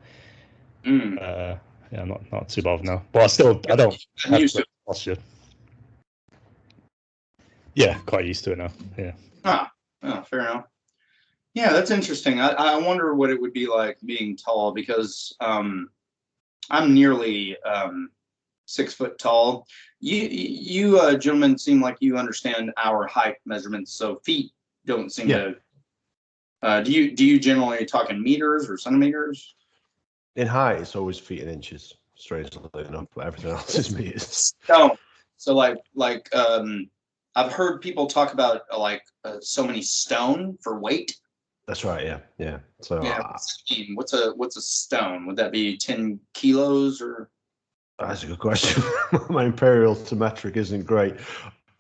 yeah, not too bothered now. But I don't have great posture. Yeah, quite used to it now. Yeah. Fair enough. Yeah, that's interesting. I wonder what it would be like being tall, because I'm nearly 6 foot tall. You gentlemen seem like you understand our height measurements, so feet don't seem to. Do you generally talk in meters or centimeters? In height, it's always feet and inches, strangely enough, but everything else is meters. So like I've heard people talk about so many stone for weight. That's right. Yeah. So what's a stone? Would that be 10 kilos or? That's a good question. My imperial to metric isn't great.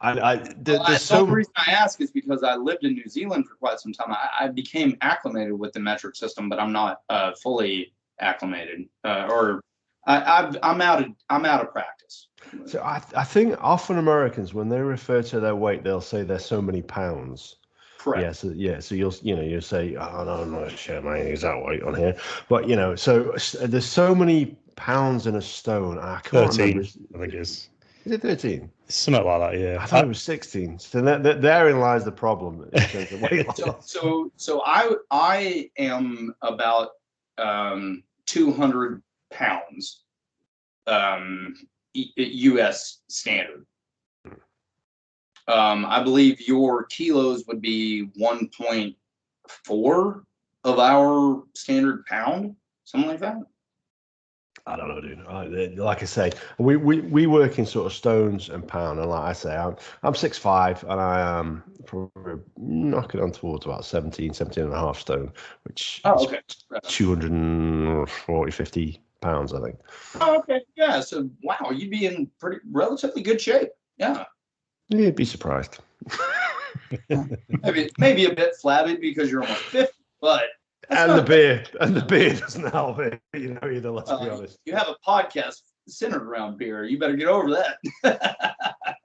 The reason I ask is because I lived in New Zealand for quite some time. I became acclimated with the metric system, but I'm not fully acclimated, or I'm out of practice. So I think often Americans, when they refer to their weight, they'll say they're so many pounds. Correct. So you'll say, oh no, I'm not sure my exact weight on here, but so there's so many pounds in a stone. I can't 13, remember. I think it is. Is it 13? Something like that, yeah. I thought it was 16. So therein lies the problem in terms of weight loss. So I am about 200 pounds, U.S. standard. I believe your kilos would be 1.4 of our standard pound, something like that. I don't know, dude. Like I say, we work in sort of stones and pound, and like I say, I'm 6'5", and I am probably knocking on towards about 17 and a half stone, which is 240, 50 pounds, I think. Oh, okay. Yeah. So wow, you'd be in relatively good shape. Yeah. You'd be surprised. maybe a bit flabby because you're almost 50, but. And the beer doesn't help it, either, let's be honest. You have a podcast centered around beer. You better get over that.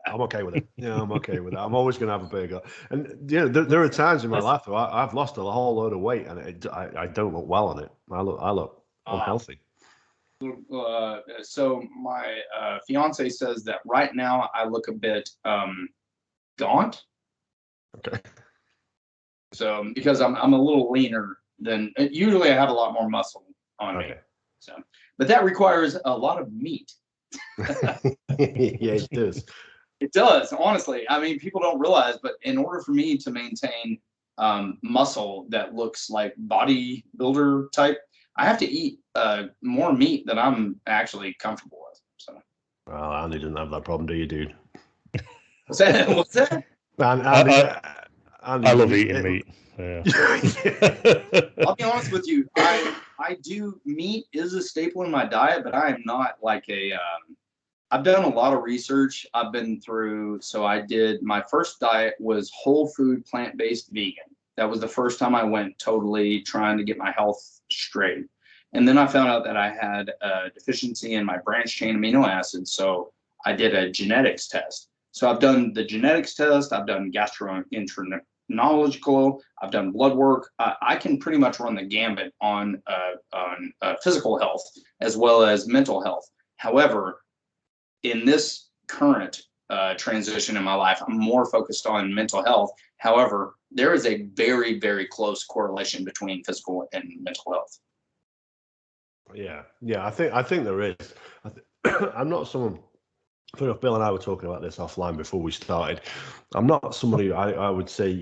I'm okay with it. Yeah, I'm okay with it. I'm always going to have a burger. And there are times in my life where I've lost a whole load of weight, and I don't look well on it. I look unhealthy. So my fiance says that right now I look a bit gaunt. Okay. So because I'm a little leaner than usually, I have a lot more muscle on me. So, but that requires a lot of meat. Yeah, it does. It does, honestly. I mean, people don't realize, but in order for me to maintain muscle that looks like bodybuilder type, I have to eat more meat than I'm actually comfortable with. So. Well, Andy doesn't have that problem, do you, dude? What's that? Andy, I love eating meat. Yeah. I'll be honest with you. I do. Meat is a staple in my diet, but I am not like I've done a lot of research. I've been through. So my first diet was whole food, plant-based vegan. That was the first time I went totally trying to get my health straight. And then I found out that I had a deficiency in my branched chain amino acids. So I did a genetics test. So I've done the genetics test. I've done gastroenterological. I've done blood work. I can pretty much run the gambit on physical health as well as mental health. However, in this current transition in my life, I'm more focused on mental health. However, there is a very, very close correlation between physical and mental health. Yeah, I think there is. I'm not someone. Bill and I were talking about this offline before we started. I'm not somebody I would say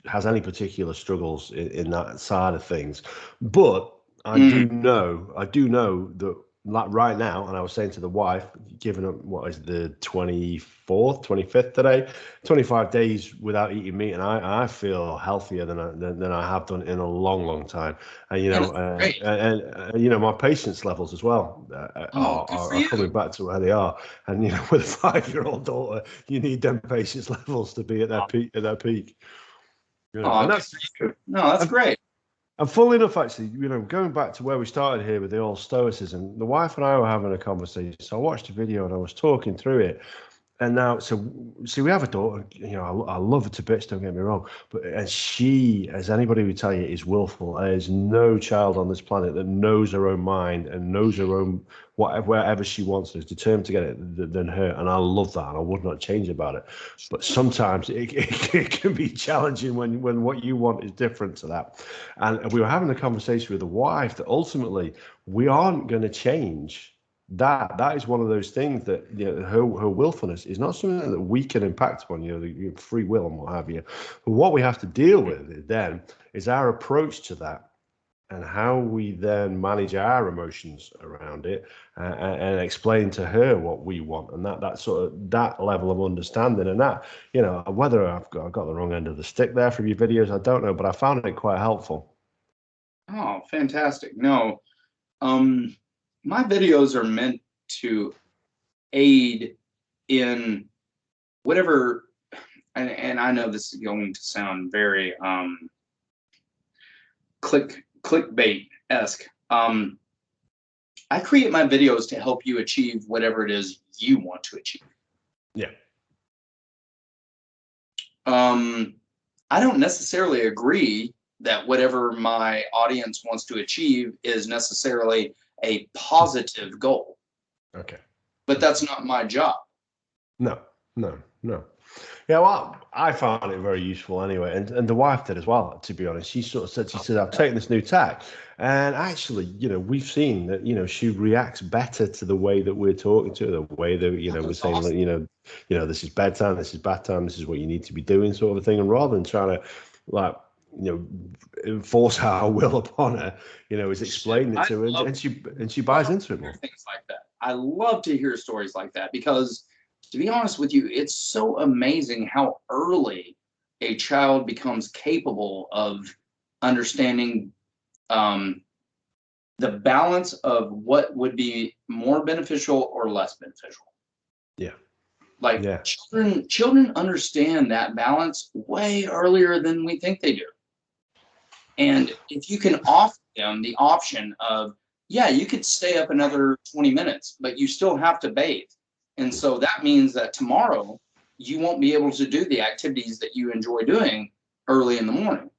has any particular struggles in that side of things, but I do know that like right now, and I was saying to the wife, given up what is the 25th today, 25 days without eating meat, and I feel healthier than I have done in a long time. And my patience levels as well are coming back to where they are. And with a 5-year-old daughter, you need them patience levels to be at their peak. And that's great. And funnily enough, actually, going back to where we started here with the old stoicism, the wife and I were having a conversation. So I watched a video and I was talking through it. And now, so see, we have a daughter. You know, I love her to bits. Don't get me wrong, but and she, as anybody would tell you, is willful. There's no child on this planet that knows her own mind and knows her own wherever she wants. Is determined to get it than her. And I love that, and I would not change about it. But sometimes it can be challenging when what you want is different to that. And we were having a conversation with the wife that ultimately we aren't going to change. That is one of those things that, you know, her willfulness is not something that we can impact upon, you know, the free will and what have you. But what we have to deal with then is our approach to that and how we then manage our emotions around it, and explain to her what we want, and that sort of that level of understanding, and that, you know, whether I've got the wrong end of the stick there from your videos, I don't know, but I found it quite helpful. Oh, fantastic. No, my videos are meant to aid in whatever, and I know this is going to sound very clickbait-esque. I create my videos to help you achieve whatever it is you want to achieve. Yeah. I don't necessarily agree that whatever my audience wants to achieve is necessarily a positive goal. Okay. But that's not my job. No. Yeah, well, I found it very useful anyway, and the wife did as well, to be honest. She sort of said, I've taken this new tack, and actually, you know, we've seen that, you know, she reacts better to the way that we're talking to her, the way that, you know, we're saying, awesome. you know, this is bedtime, this is bath time, this is what you need to be doing, sort of thing. And rather than trying to, like, you know, enforce our will upon her, you know, is explaining it to her, and she buys into it more. Things like that. I love to hear stories like that, because to be honest with you, it's so amazing how early a child becomes capable of understanding the balance of what would be more beneficial or less beneficial. Yeah. Like, yeah. Children understand that balance way earlier than we think they do. And if you can offer them the option of, yeah, you could stay up another 20 minutes, but you still have to bathe. And so that means that tomorrow you won't be able to do the activities that you enjoy doing early in the morning.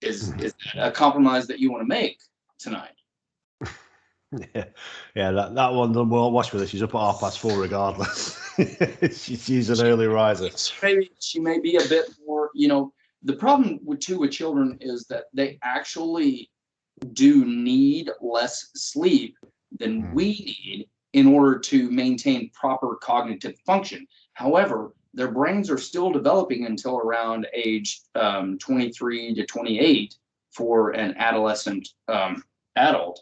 Is that a compromise that you want to make tonight? Yeah, that one done well. Watch with her. She's up at 4:30 regardless. she's an early riser. She may be a bit more, you know, the problem with children is that they actually do need less sleep than we need in order to maintain proper cognitive function. However, their brains are still developing until around age 23 to 28 for an adolescent adult.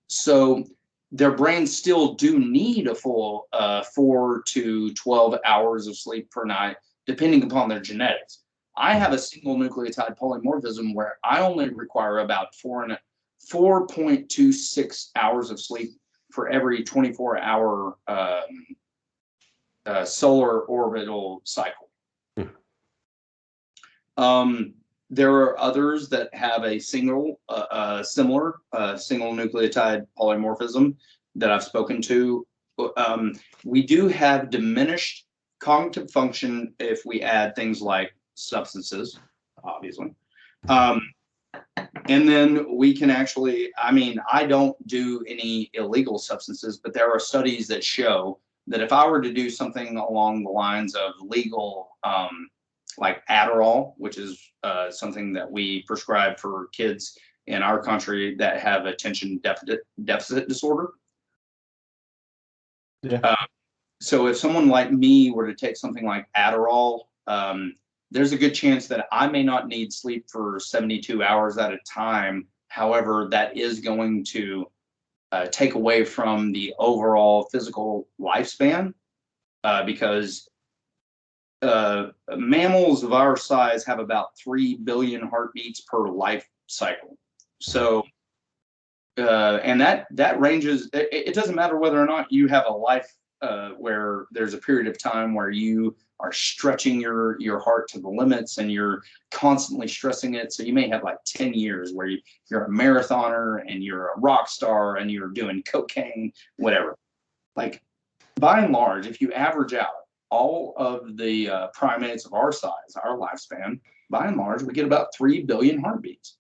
So their brains still do need a full 4 to 12 hours of sleep per night, depending upon their genetics. I have a single nucleotide polymorphism where I only require about 4.26 hours of sleep for every 24-hour solar orbital cycle. There are others that have a similar single nucleotide polymorphism that I've spoken to. We do have diminished cognitive function if we add things like substances, obviously. And then we can actually, I mean, I don't do any illegal substances, but there are studies that show that if I were to do something along the lines of legal, like Adderall, which is something that we prescribe for kids in our country that have attention deficit disorder. Yeah. So if someone like me were to take something like Adderall, there's a good chance that I may not need sleep for 72 hours at a time. However, that is going to take away from the overall physical lifespan, because mammals of our size have about 3 billion heartbeats per life cycle. So, and that ranges, it doesn't matter whether or not you have a life where there's a period of time where you are stretching your heart to the limits and you're constantly stressing it. So you may have like 10 years where you're a marathoner and you're a rock star and you're doing cocaine, whatever. Like, by and large, if you average out, all of the primates of our size, our lifespan, by and large, we get about 3 billion heartbeats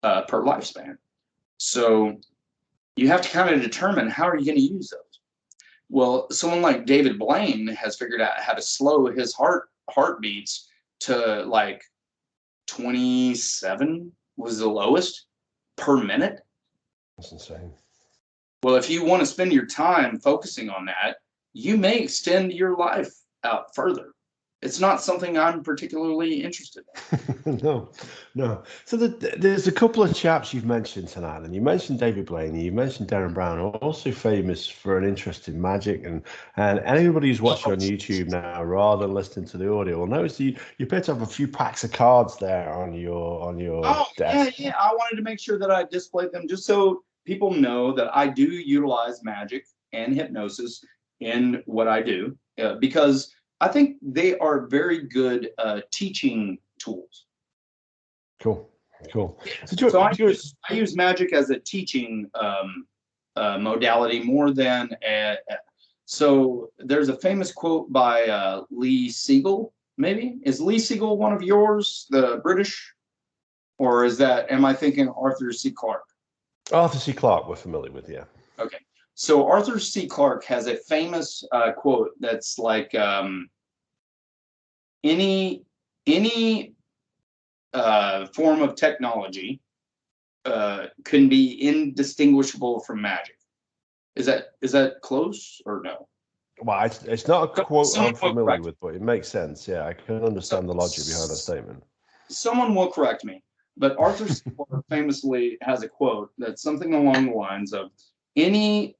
per lifespan. So you have to kind of determine how are you going to use those. Well, someone like David Blaine has figured out how to slow his heartbeats to like 27 was the lowest per minute. That's insane. Well, if you want to spend your time focusing on that, you may extend your life out further. It's not something I'm particularly interested in. No. So there's a couple of chaps you've mentioned tonight, and you mentioned David Blaney, you mentioned Darren Brown, also famous for an interest in magic, and anybody who's watching on YouTube now, rather than listening to the audio, will notice you picked up a few packs of cards there on your desk. Yeah. I wanted to make sure that I displayed them just so people know that I do utilize magic and hypnosis in what I do, because I think they are very good teaching tools. Cool. So I use magic as a teaching modality more than so there's a famous quote by Lee Siegel. Maybe is Lee Siegel one of yours, the British, or am I thinking Arthur C. Clarke? Arthur C. Clarke we're familiar with, yeah. Okay, so Arthur C. Clarke has a famous quote that's like any form of technology can be indistinguishable from magic. Is that close or no? Well, it's not a quote I'm familiar with, but it makes sense. Yeah, I can understand the logic behind that statement. Someone will correct me, but Arthur C. Clarke famously has a quote that's something along the lines of any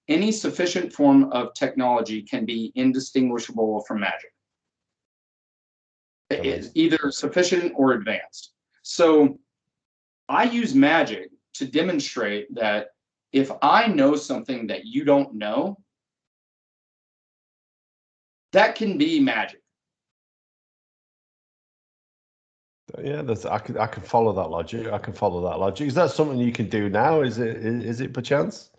any sufficient form of technology can be indistinguishable from magic. It's either sufficient or advanced. So I use magic to demonstrate that if I know something that you don't know, that can be magic. Yeah, I can follow that logic. Is that something you can do now? Is it perchance?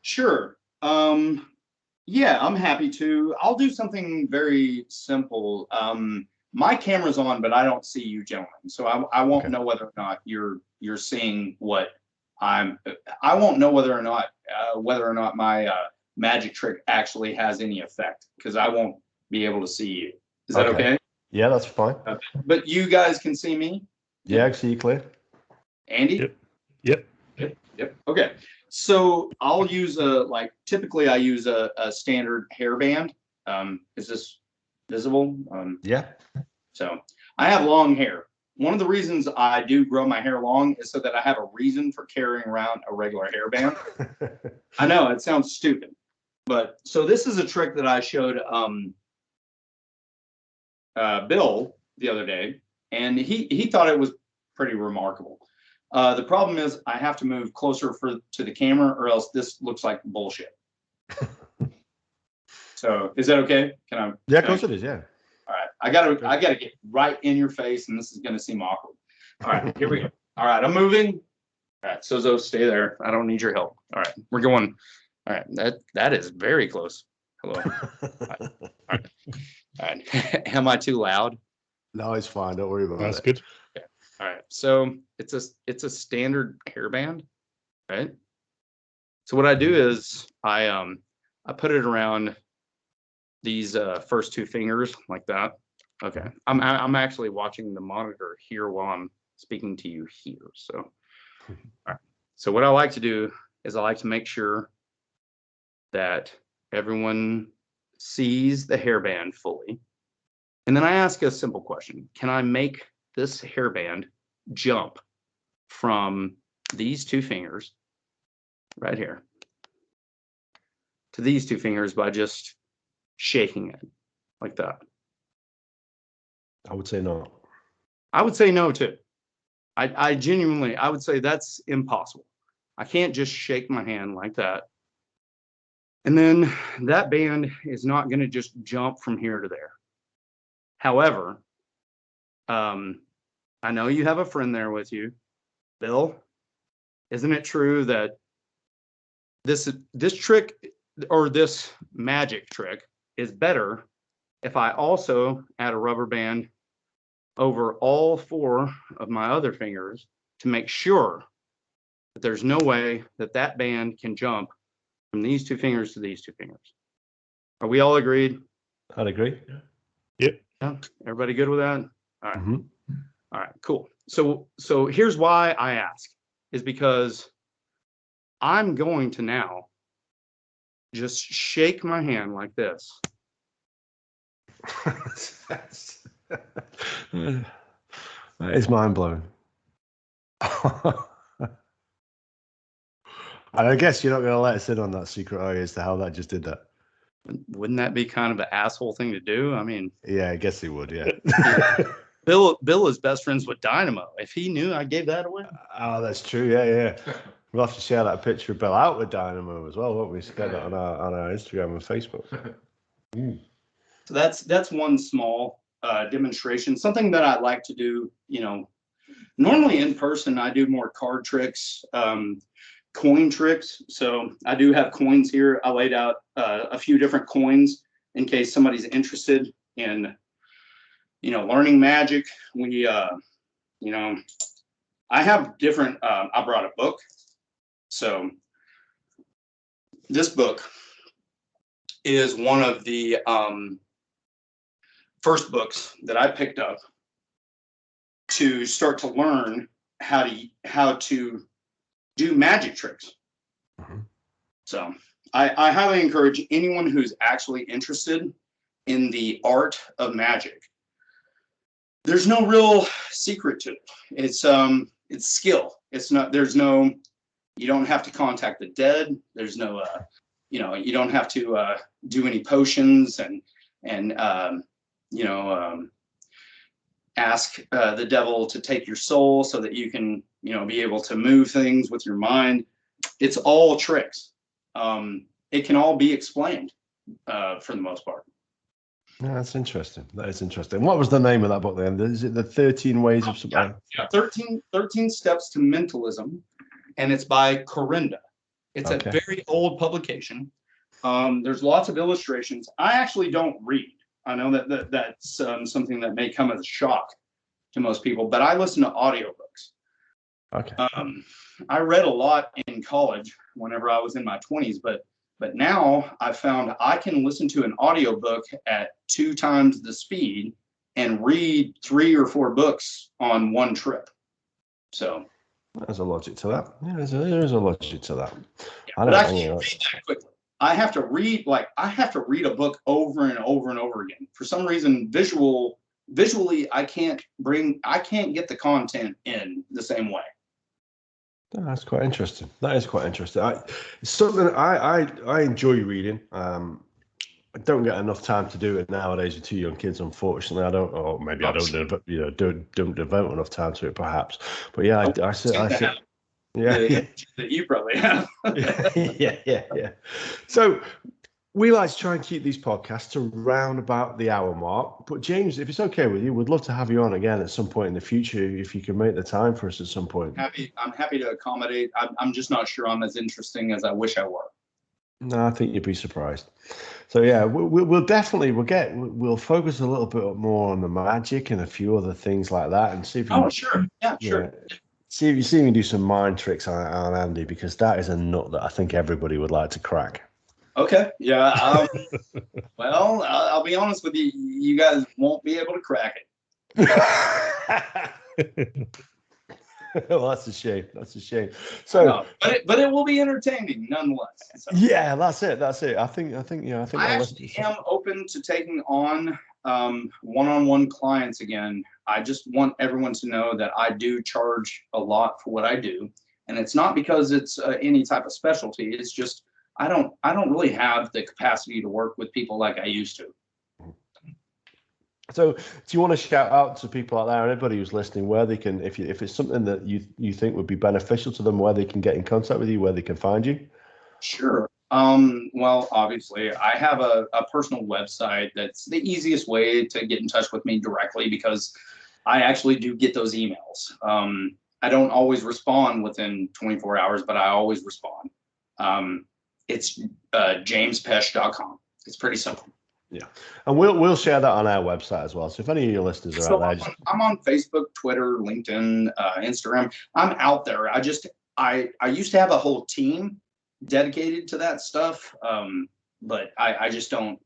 Sure. Yeah, I'm happy to. I'll do something very simple. My camera's on, but I don't see you gentlemen, so I won't know whether or not you're seeing what I won't know whether or not my magic trick actually has any effect, because I won't be able to see you. Is that okay? Yeah, that's fine. But you guys can see me? Yeah, I can see you clear. Andy? Yep. Okay. So I'll use typically I use a standard hairband. Is this visible? Yeah. So I have long hair. One of the reasons I do grow my hair long is so that I have a reason for carrying around a regular hairband. I know it sounds stupid, but so this is a trick that I showed Bill the other day, and he thought it was pretty remarkable. The problem is I have to move closer to the camera, or else this looks like bullshit. So is that okay? Can I? Yeah, of course it is. Yeah. All right. I gotta get right in your face, and this is gonna seem awkward. All right, here we go. All right, I'm moving. All right, Sozo, stay there. I don't need your help. All right, we're going. All right, that is very close. Hello. All right. Am I too loud? No, it's fine. Don't worry about it. That's good. Okay. All right. So it's a standard hairband, right? So what I do is I put it around these first two fingers like that. Okay. I'm actually watching the monitor here while I'm speaking to you here. So, all right. So what I like to do is I like to make sure that everyone sees the hairband fully. And then I ask a simple question. Can I make this hairband jump from these two fingers right here to these two fingers by just shaking it like that? I would say no. I would say no too. I genuinely, I would say that's impossible. I can't just shake my hand like that. And then that band is not going to just jump from here to there. However, I know you have a friend there with you. Bill, isn't it true that this trick or this magic trick is better if I also add a rubber band over all 4 of my other fingers to make sure that there's no way that that band can jump from these 2 fingers to these 2 fingers. Are we all agreed? I'd agree. Yep. Yeah. Everybody good with that? All right. Mm-hmm. All right, cool. So here's why I ask, is because I'm going to now just shake my hand like this. That is mind blowing. And I guess you're not going to let us in on that secret, are you, as to how that just did that? Wouldn't that be kind of an asshole thing to do? I mean, Yeah, I guess he would. Yeah. Bill is best friends with Dynamo. If he knew I gave that away. Oh, that's true. Yeah. We'll have to share that picture of Bill out with Dynamo as well, won't we? Share that on our Instagram and Facebook. So that's one small demonstration. Something that I like to do, normally in person, I do more card tricks, coin tricks. So I do have coins here. I laid out a few different coins in case somebody's interested in, learning magic. I have different, I brought a book. So this book is one of the first books that I picked up to start to learn how to do magic tricks. Mm-hmm. So I highly encourage anyone who's actually interested in the art of magic. There's no real secret to it. It's skill. It's not. You don't have to contact the dead. There's no. You don't have to do any potions and ask the devil to take your soul so that you can be able to move things with your mind. It's all tricks. It can all be explained for the most part. Yeah, that's interesting. That is interesting. What was the name of that book then? Is it the 13 Ways of something? Yeah, 13 Steps to Mentalism, and it's by Corinda. It's a very old publication. There's lots of illustrations. I actually don't read. I know that's something that may come as a shock to most people, but I listen to audiobooks. Okay. I read a lot in college whenever I was in my 20s, but now I found I can listen to an audiobook at 2 times the speed and read 3 or 4 books on one trip. So there's a logic to that. Yeah, there is a logic to that. Yeah, but I can't read that quickly. I have to read a book over and over and over again. For some reason, visually, I can't get the content in the same way. That's quite interesting. That is quite interesting. It's something I enjoy reading. I don't get enough time to do it nowadays with 2 young kids, unfortunately. I don't, or maybe I don't, but don't devote enough time to it, perhaps. But yeah, I sit. Yeah, that you probably have. yeah. So we like to try and keep these podcasts around about the hour mark. But James, if it's okay with you, we'd love to have you on again at some point in the future if you can make the time for us at some point. I'm happy to accommodate. I'm just not sure I'm as interesting as I wish I were. No, I think you'd be surprised. So yeah, we'll focus a little bit more on the magic and a few other things like that, and see if. Sure. Yeah, sure. Yeah, see if you see me do some mind tricks on Andy, because that is a nut that I think everybody would like to crack. Okay. Yeah. Well, I'll be honest with you. You guys won't be able to crack it. Well, that's a shame. So, but it will be entertaining nonetheless. So. Yeah, that's it. I think. I actually am open to taking on one-on-one clients again. I just want everyone to know that I do charge a lot for what I do, and it's not because it's any type of specialty. It's just I don't really have the capacity to work with people like I used to. So, do you want to shout out to people out there, anybody who's listening, where they can, if it's something that you think would be beneficial to them, where they can get in contact with you, where they can find you? Sure. Well, obviously, I have a personal website that's the easiest way to get in touch with me directly, because I actually do get those emails. I don't always respond within 24 hours, but I always respond. it's jamespesch.com. It's pretty simple. Yeah, and we'll share that on our website as well. So if any of your listeners are out there, I'm on Facebook, Twitter, LinkedIn, Instagram. I'm out there. I used to have a whole team dedicated to that stuff, but I just don't.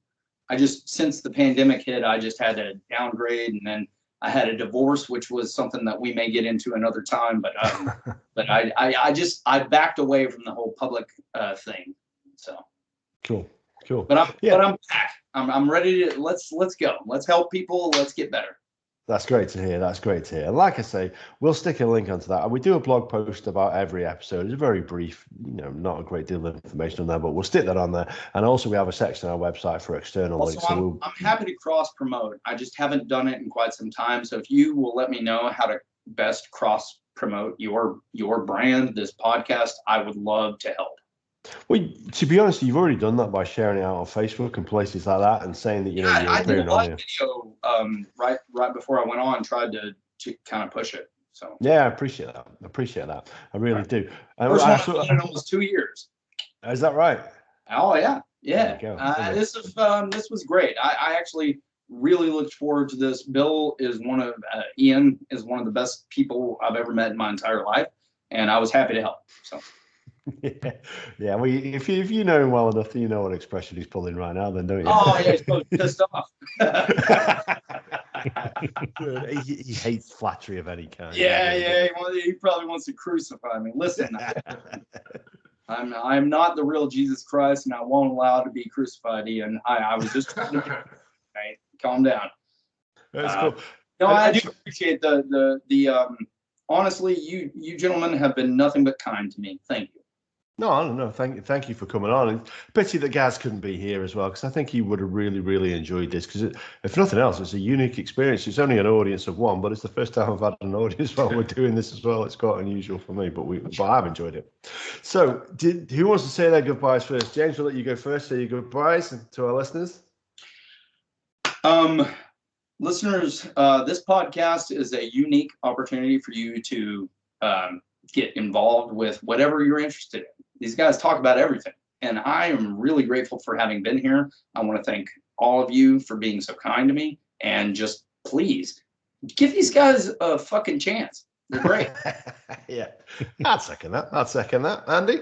Since the pandemic hit, I just had to downgrade, and then I had a divorce, which was something that we may get into another time. But but I backed away from the whole public thing. So cool. But I'm back. I'm ready to let's go. Let's help people. Let's get better. That's great to hear. That's great to hear. And like I say, we'll stick a link onto that. And we do a blog post about every episode. It's very brief, not a great deal of information on there, but we'll stick that on there. And also we have a section on our website for external links. So I'm happy to cross promote. I just haven't done it in quite some time. So if you will let me know how to best cross promote your brand, this podcast, I would love to help. Well, to be honest, you've already done that by sharing it out on Facebook and places like that, and saying that you're I did a live on video right before I went on, tried to kind of push it. So yeah, I appreciate that. I really do. First one in almost 2 years. Is that right? Oh yeah. There you go. This was great. I actually really looked forward to this. Bill is Ian is one of the best people I've ever met in my entire life, and I was happy to help. So. Yeah. Well, if you know him well enough, you know what expression he's pulling right now, then don't you? Oh yeah, he's probably pissed off. he hates flattery of any kind. Yeah. He probably wants to crucify me. Listen, I'm not the real Jesus Christ, and I won't allow to be crucified. Ian, I was just trying to. Right, calm down. That's cool. No, I do appreciate the honestly, you gentlemen have been nothing but kind to me. Thank you. No. Thank you for coming on. And pity that Gaz couldn't be here as well, because I think he would have really, really enjoyed this. Because if nothing else, it's a unique experience. It's only an audience of one, but it's the first time I've had an audience while we're doing this as well. It's quite unusual for me, but I've enjoyed it. So, who wants to say their goodbyes first? James, we'll let you go first. Say your goodbyes to our listeners. Listeners, this podcast is a unique opportunity for you to get involved with whatever you're interested in. These guys talk about everything, and I am really grateful for having been here. I want to thank all of you for being so kind to me, and just please give these guys a fucking chance. They're great. Yeah, I'd second that. Andy?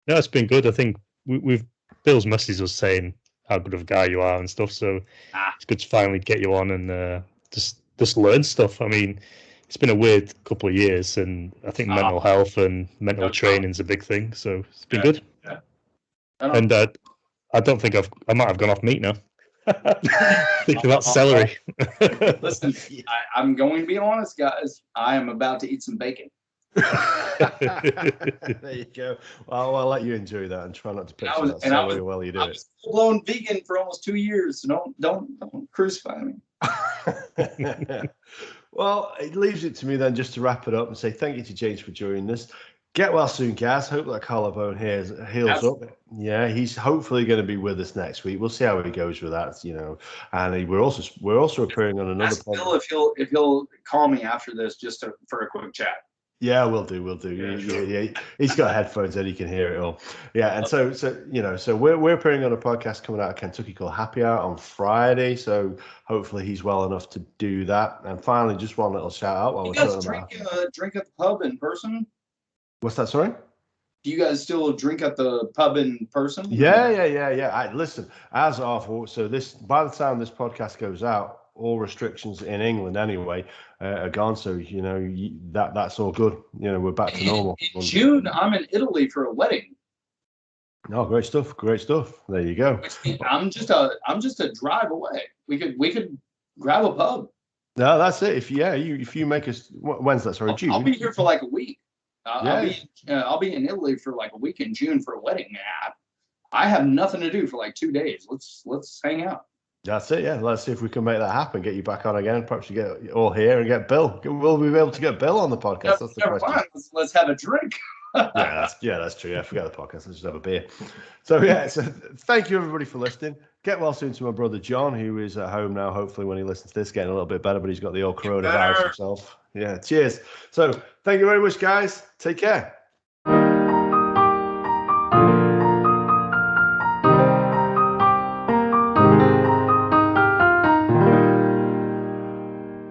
No, it's been good. I think we've Bill's message was saying how good of a guy you are and stuff. So it's good to finally get you on and just learn stuff. I mean, it's been a weird couple of years, and I think mental health and mental training is a big thing. So it's been good. Yeah. And I don't think I might have gone off meat now. Think about celery. Listen, I'm going to be honest, guys. I am about to eat some bacon. There you go. Well, I'll let you enjoy that and try not to picture that celery while you do it. I was full-blown vegan for almost 2 years, so don't crucify me. Well, it leaves it to me then just to wrap it up and say thank you to James for joining us. Get well soon, Gaz. Hope that collarbone heals up. Yeah, he's hopefully going to be with us next week. We'll see how he goes with that, And we're also appearing on another podcast. If he'll call me after this just for a quick chat. Yeah, we'll do. Yeah. He's got headphones and he can hear it all. Yeah, and so we're appearing on a podcast coming out of Kentucky called Happy Hour on Friday. So hopefully he's well enough to do that. And finally, just one little shout out while we're talking about. Drink at the pub in person? What's that? Sorry. Do you guys still drink at the pub in person? Yeah. Listen, as of so this, by the time this podcast goes out, all restrictions in England anyway are gone. So that's all good. We're back to normal. In June, I'm in Italy for a wedding. Oh, great stuff! There you go. I'm just a drive away. We could grab a pub. No, that's it. If you make us, when's that? Sorry, June. I'll be here for like a week. I'll be in Italy for like a week in June for a wedding. I have nothing to do for like 2 days. Let's hang out. That's it, yeah. Let's see if we can make that happen. Get you back on again. Perhaps you get all here and get Bill. Will we be able to get Bill on the podcast? That's the question. Let's have a drink. That's true. Yeah, forget the podcast. Let's just have a beer. So thank you everybody for listening. Get well soon to my brother John, who is at home now. Hopefully, when he listens to this, getting a little bit better, but he's got the old coronavirus himself. Yeah. Cheers. So thank you very much, guys. Take care.